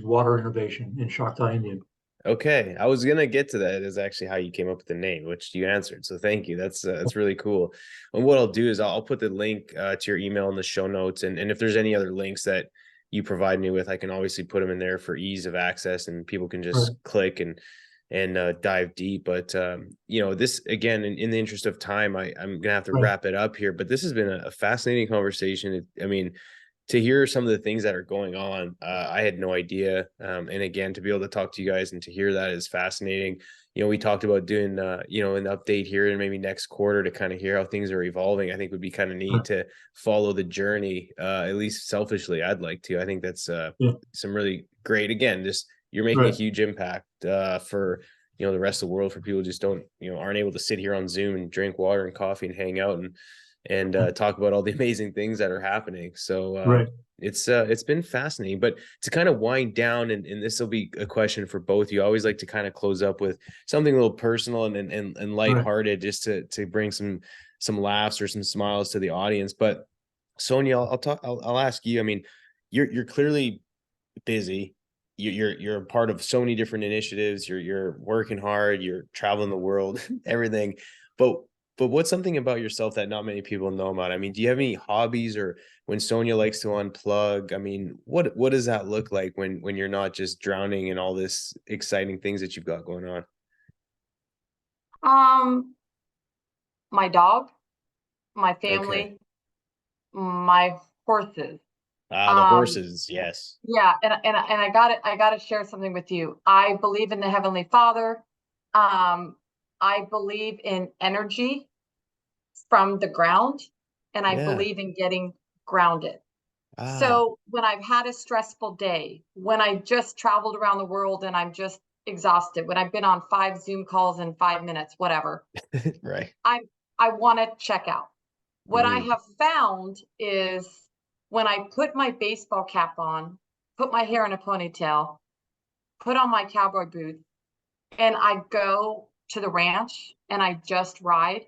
water innovation in Choctaw Indian. Okay, I was gonna get to that. Is actually how you came up with the name, which you answered. So thank you. That's really cool. And what I'll do is I'll put the link to your email in the show notes, and if there's any other links that you provide me with, I can obviously put them in there for ease of access, and people can just click and dive deep. But this again, in the interest of time, I'm gonna have to wrap it up here. But this has been a fascinating conversation. I mean, to hear some of the things that are going on, I had no idea. And again, to be able to talk to you guys and to hear that is fascinating. We talked about doing, an update here and maybe next quarter to kind of hear how things are evolving. I think would be kind of neat to follow the journey, at least selfishly. I'd like to. I think that's some really great, again, just you're making a huge impact for, the rest of the world, for people who just aren't able to sit here on Zoom and drink water and coffee and hang out and talk about all the amazing things that are happening. So it's been fascinating. But to kind of wind down, and this will be a question for both, you always like to kind of close up with something a little personal and lighthearted, just to bring some laughs or some smiles to the audience. But Sonia, I'll ask you. I mean, you're clearly busy. You're a part of so many different initiatives. You're working hard. You're traveling the world, everything. But what's something about yourself that not many people know about? I mean, do you have any hobbies, or when Sonia likes to unplug? I mean, what does that look like when you're not just drowning in all this exciting things that you've got going on? My dog, my family, my horses. The horses, yes. Yeah, and I gotta share something with you. I believe in the Heavenly Father. I believe in energy from the ground, and I believe in getting grounded. So when I've had a stressful day, when I just traveled around the world and I'm just exhausted, when I've been on 5 Zoom calls in 5 minutes, whatever, right, I want to check out. What I have found is when I put my baseball cap on, put my hair in a ponytail, put on my cowboy boots, and I go to the ranch and I just ride.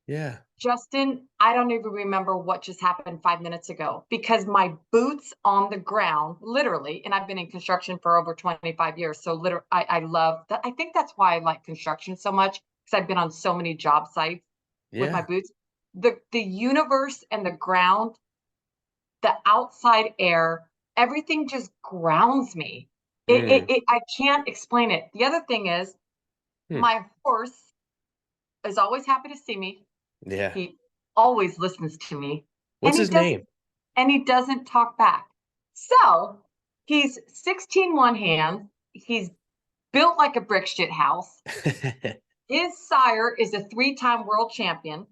Yeah. Justin, I don't even remember what just happened 5 minutes ago because my boots on the ground, literally, and I've been in construction for over 25 years. So literally, I love that. I think that's why I like construction so much because I've been on so many job sites with my Yeah. boots. The universe and the ground, the outside air, everything just grounds me. I can't explain it. The other thing is my horse is always happy to see me. Yeah. He always listens to me. What's his name? And he doesn't talk back. So he's 16 one hand. He's built like a brick shit house. His sire is a 3-time world champion.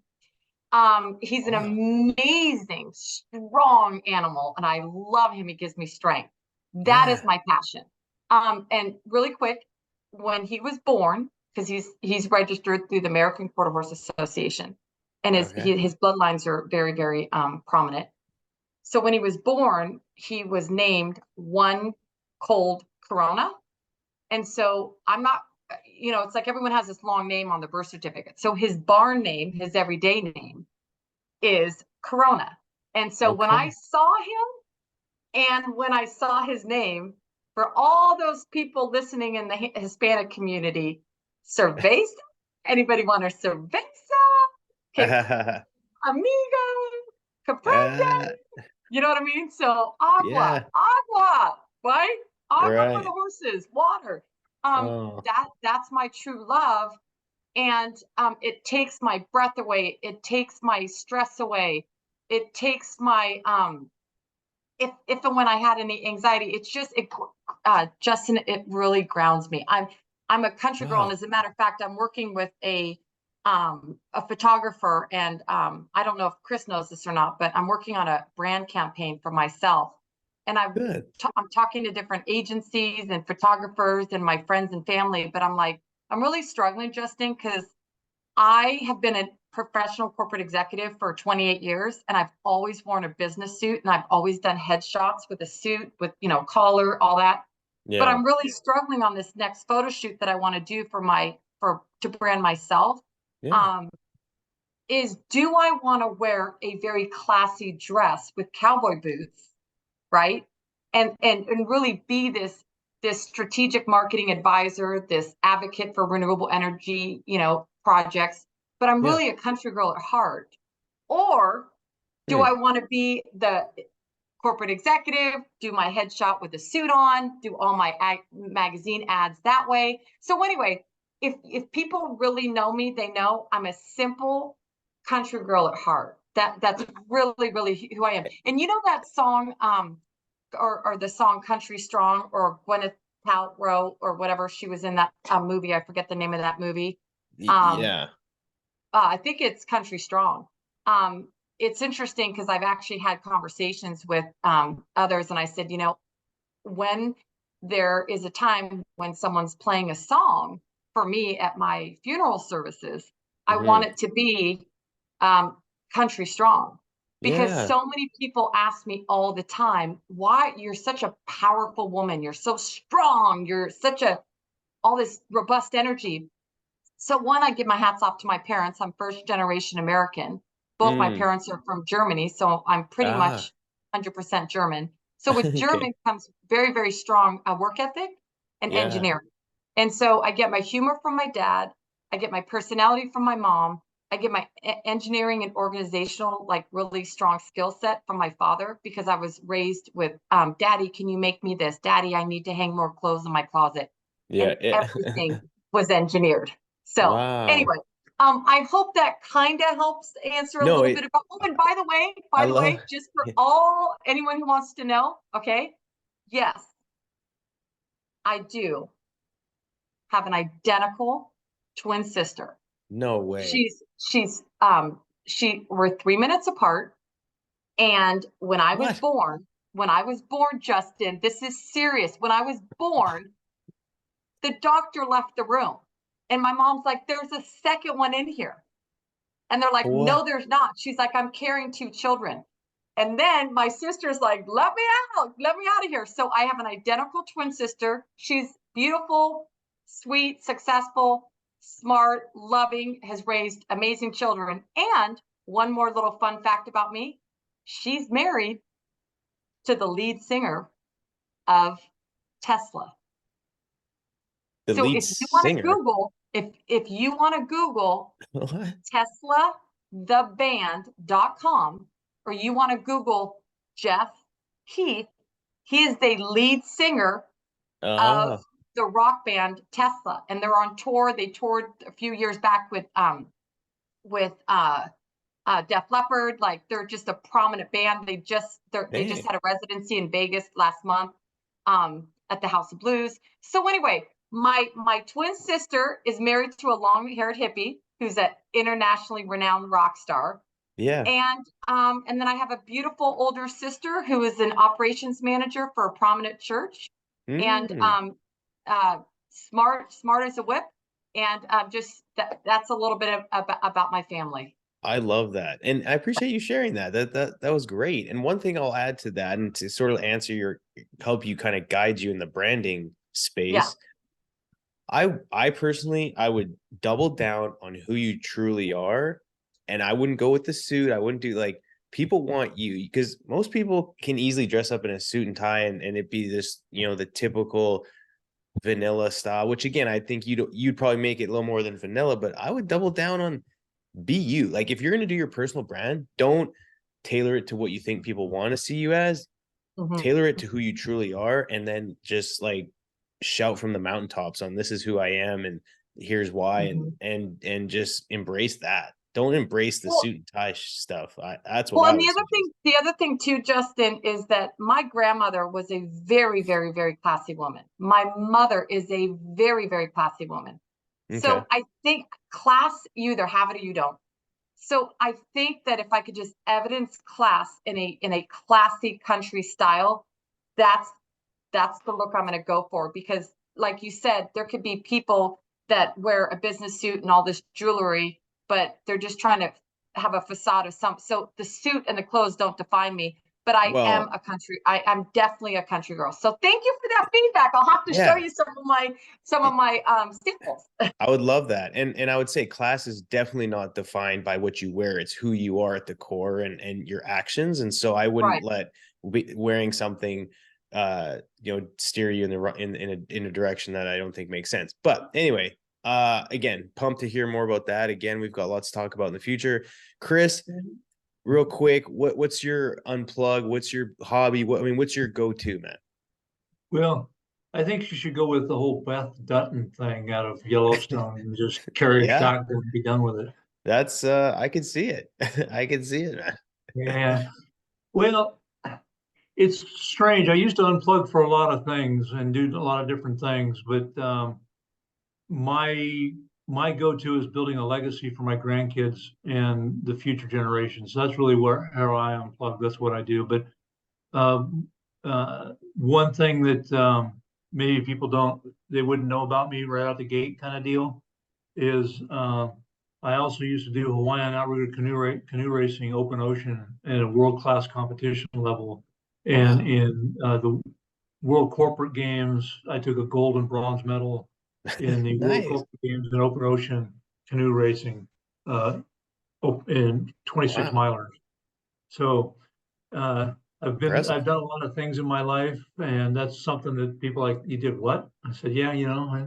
He's an amazing, strong animal, and I love him. He gives me strength. That is my passion. And really quick, when he was born, because he's registered through the American Quarter Horse Association, and his bloodlines are very, very prominent. So when he was born, he was named One Cold Corona. And so I'm not, it's like everyone has this long name on the birth certificate. So his barn name, his everyday name, is Corona. And so when I saw him and when I saw his name, for all those people listening in the Hispanic community, cerveza? Anybody want a cerveza? Okay, amigo, comprende? You know what I mean? So agua, right? Agua for the horses, water. That's my true love. And it takes my breath away. It takes my stress away. It takes my if and when I had any anxiety, it's just Justin, it really grounds me. I'm a country girl, and as a matter of fact, I'm working with a photographer, and I don't know if Chris knows this or not, but I'm working on a brand campaign for myself, and I'm talking to different agencies and photographers and my friends and family, but I'm like, I'm really struggling, Justin, because I have been a professional corporate executive for 28 years, and I've always worn a business suit, and I've always done headshots with a suit with, collar, all that. Yeah. But I'm really struggling on this next photo shoot that I want to do to brand myself. Yeah. Do I want to wear a very classy dress with cowboy boots, right? And really be this strategic marketing advisor, this advocate for renewable energy, projects, but I'm really a country girl at heart. Or do I want to be the corporate executive, do my headshot with a suit on, do all my magazine ads that way? So anyway, if people really know me, they know I'm a simple country girl at heart. That's really, really who I am. And you know that song, or the song Country Strong, or Gwyneth Paltrow, or whatever, she was in that movie. I forget the name of that movie. I think it's Country Strong. It's interesting because I've actually had conversations with others, and I said, when there is a time when someone's playing a song for me at my funeral services, I want it to be Country Strong. Because so many people ask me all the time, why you're such a powerful woman, you're so strong, you're such all this robust energy. So one, I give my hats off to my parents. I'm first generation American. Both my parents are from Germany, so I'm pretty much 100% German. So with German comes very, very strong work ethic and engineering. And so I get my humor from my dad. I get my personality from my mom. I get my engineering and organizational, like really strong skill set from my father, because I was raised with, Daddy, can you make me this? Daddy, I need to hang more clothes in my closet. Everything was engineered. So anyway, I hope that kind of helps answer a little bit about. Oh, and by the way, just for anyone who wants to know, okay? Yes, I do have an identical twin sister. No way. We're 3 minutes apart. And when I was born, Justin, this is serious. When I was born, the doctor left the room. And my mom's like, there's a second one in here. And they're like, What? no, there's not. She's like, I'm carrying 2 children. And then my sister's like, let me out of here. So I have an identical twin sister. She's beautiful, sweet, successful, smart, loving, has raised amazing children. And one more little fun fact about me, she's married to the lead singer of Tesla. The So lead if you want to singer? Google, if you want to Google What? Tesla theband.com, or you want to Google Jeff Heath, he is the lead singer of Uh-huh. the rock band Tesla, and they're on tour. They toured a few years back with Def Leppard. Like, they're just a prominent band. They just Dang. had a residency in Vegas last month at the House of Blues. So anyway, my twin sister is married to a long-haired hippie who's an internationally renowned rock star. Yeah. And then I have a beautiful older sister who is an operations manager for a prominent church, and Mm. smart as a whip. And just that's a little bit about my family. I love that. And I appreciate you sharing that. That was great. And one thing I'll add to that, and to sort of help you kind of guide you in the branding Yeah. space, I personally, I would double down on who you truly are, and I wouldn't go with the suit. I wouldn't do like, people want you, because most people can easily dress up in a suit and tie, and it be this, the typical vanilla style, which again, I think you'd probably make it a little more than vanilla, but I would double down on be you. Like, if you're going to do your personal brand, don't tailor it to what you think people want to see you as. Mhm. Tailor it to who you truly are, and then just like shout from the mountaintops on, this is who I am and here's why. Mhm. And just embrace that. Don't embrace the Well, suit and tie stuff. That's what well, I and would suggest. the other thing too, Justin, is that my grandmother was a very, very, very classy woman. My mother is a very, very classy woman. Okay. So I think class, you either have it or you don't. So I think that if I could just evidence class in a classy country style, that's the look I'm going to go for. Because like you said, there could be people that wear a business suit and all this jewelry, but they're just trying to have a facade of some. So the suit and the clothes don't define me. But Well, I'm definitely a country girl. So thank you for that feedback. I'll have to show yeah. you some of my samples. I would love that. And I would say class is definitely not defined by what you wear. It's who you are at the core, and your actions. And so I wouldn't Right. let wearing something steer you in a direction that I don't think makes sense. But anyway, again, pumped to hear more about that. Again, we've got lots to talk about in the future. Chris, real quick, what's your unplug? What's your hobby? What's your go-to, man? Well, I think you should go with the whole Beth Dutton thing out of Yellowstone and just carry a Yeah, shotgun and be done with it. that's I can see it. I can see it, man. Yeah. Well, it's strange. I used to unplug for a lot of things and do a lot of different things, but my my go-to is building a legacy for my grandkids and the future generations. So that's really where how I unplug. That's what I do. But um, one thing that maybe they wouldn't know about me right out the gate kind of deal is I also used to do Hawaiian outrigger canoe racing, open ocean, at a world-class competition level. And Wow. in the World Corporate Games, I took a gold and bronze medal in the World Nice. Corporate Games in open ocean canoe racing uh, in 26 Wow. milers. So uh, Impressive. I've done a lot of things in my life, and that's something that people like, you did what? I said, yeah, I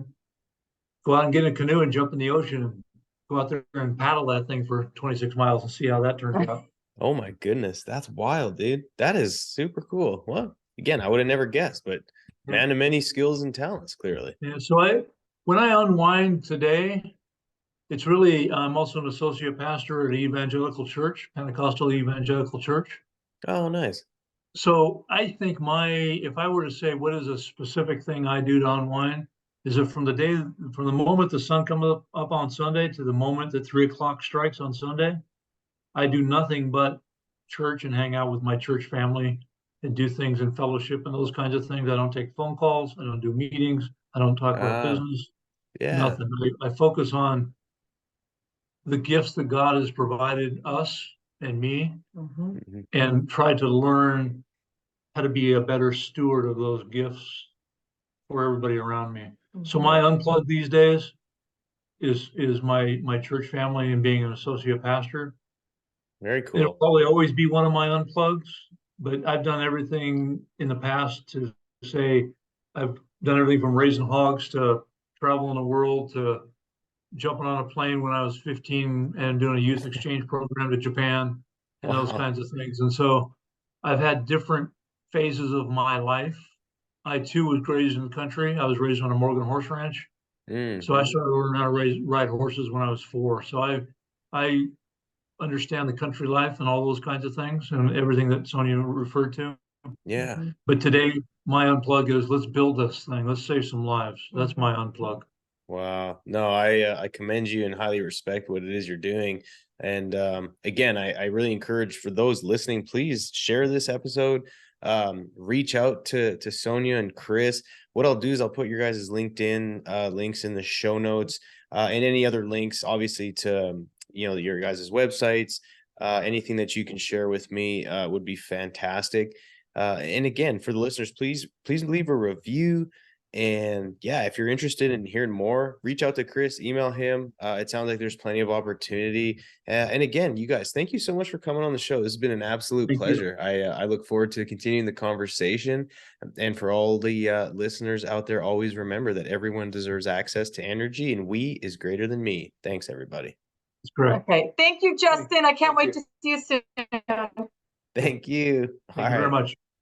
go out and get in a canoe and jump in the ocean and go out there and paddle that thing for 26 miles and see how that turns out. Oh my goodness. That's wild, dude. That is super cool. Well, again, I would have never guessed, but Yeah. man of many skills and talents, clearly. Yeah. So when I unwind today, it's really, I'm also an associate pastor at an evangelical church, Pentecostal evangelical church. Oh, nice. So I think if I were to say what is a specific thing I do to unwind, is that from the moment the sun comes up on Sunday to the moment that 3 o'clock strikes on Sunday, I do nothing but church and hang out with my church family and do things in fellowship and those kinds of things. I don't take phone calls. I don't do meetings. I don't talk about Ah, business, yeah. nothing. I focus on the gifts that God has provided us and me, Mhm. and try to learn how to be a better steward of those gifts for everybody around me. So my unplug these days is my church family and being an associate pastor. Very It'll cool. probably always be one of my unplugs, but I've done everything in the past to say I've done everything from raising hogs to traveling the world to jumping on a plane when I was 15 and doing a youth exchange program to Japan and those Wow. kinds of things. And so I've had different phases of my life. I too was raised in the country. I was raised on a Morgan horse ranch. So I Mm. started learning how to ride horses when I was 4. So I understand the country life and all those kinds of things and everything that Sonia referred to. Yeah. But today, my unplug is let's build this thing. Let's save some lives. That's my unplug. Wow. No, I commend you and highly respect what it is you're doing. And again, I really encourage for those listening, please share this episode. Reach out to Sonia and Chris. What I'll do is I'll put your guys' LinkedIn links in the show notes, and any other links, obviously, to your guys' websites. Anything that you can share with me would be fantastic. And again, for the listeners, please leave a review. And yeah, if you're interested in hearing more, reach out to Chris, email him. It sounds like there's plenty of opportunity. And again, you guys, thank you so much for coming on the show. This has been an absolute Thank you. pleasure. I look forward to continuing the conversation. And for all the listeners out there, always remember that everyone deserves access to energy, and we is greater than me. Thanks, everybody. It's great. Okay. Thank you, Justin. I can't wait to see you soon. Thank you. Thank you very much.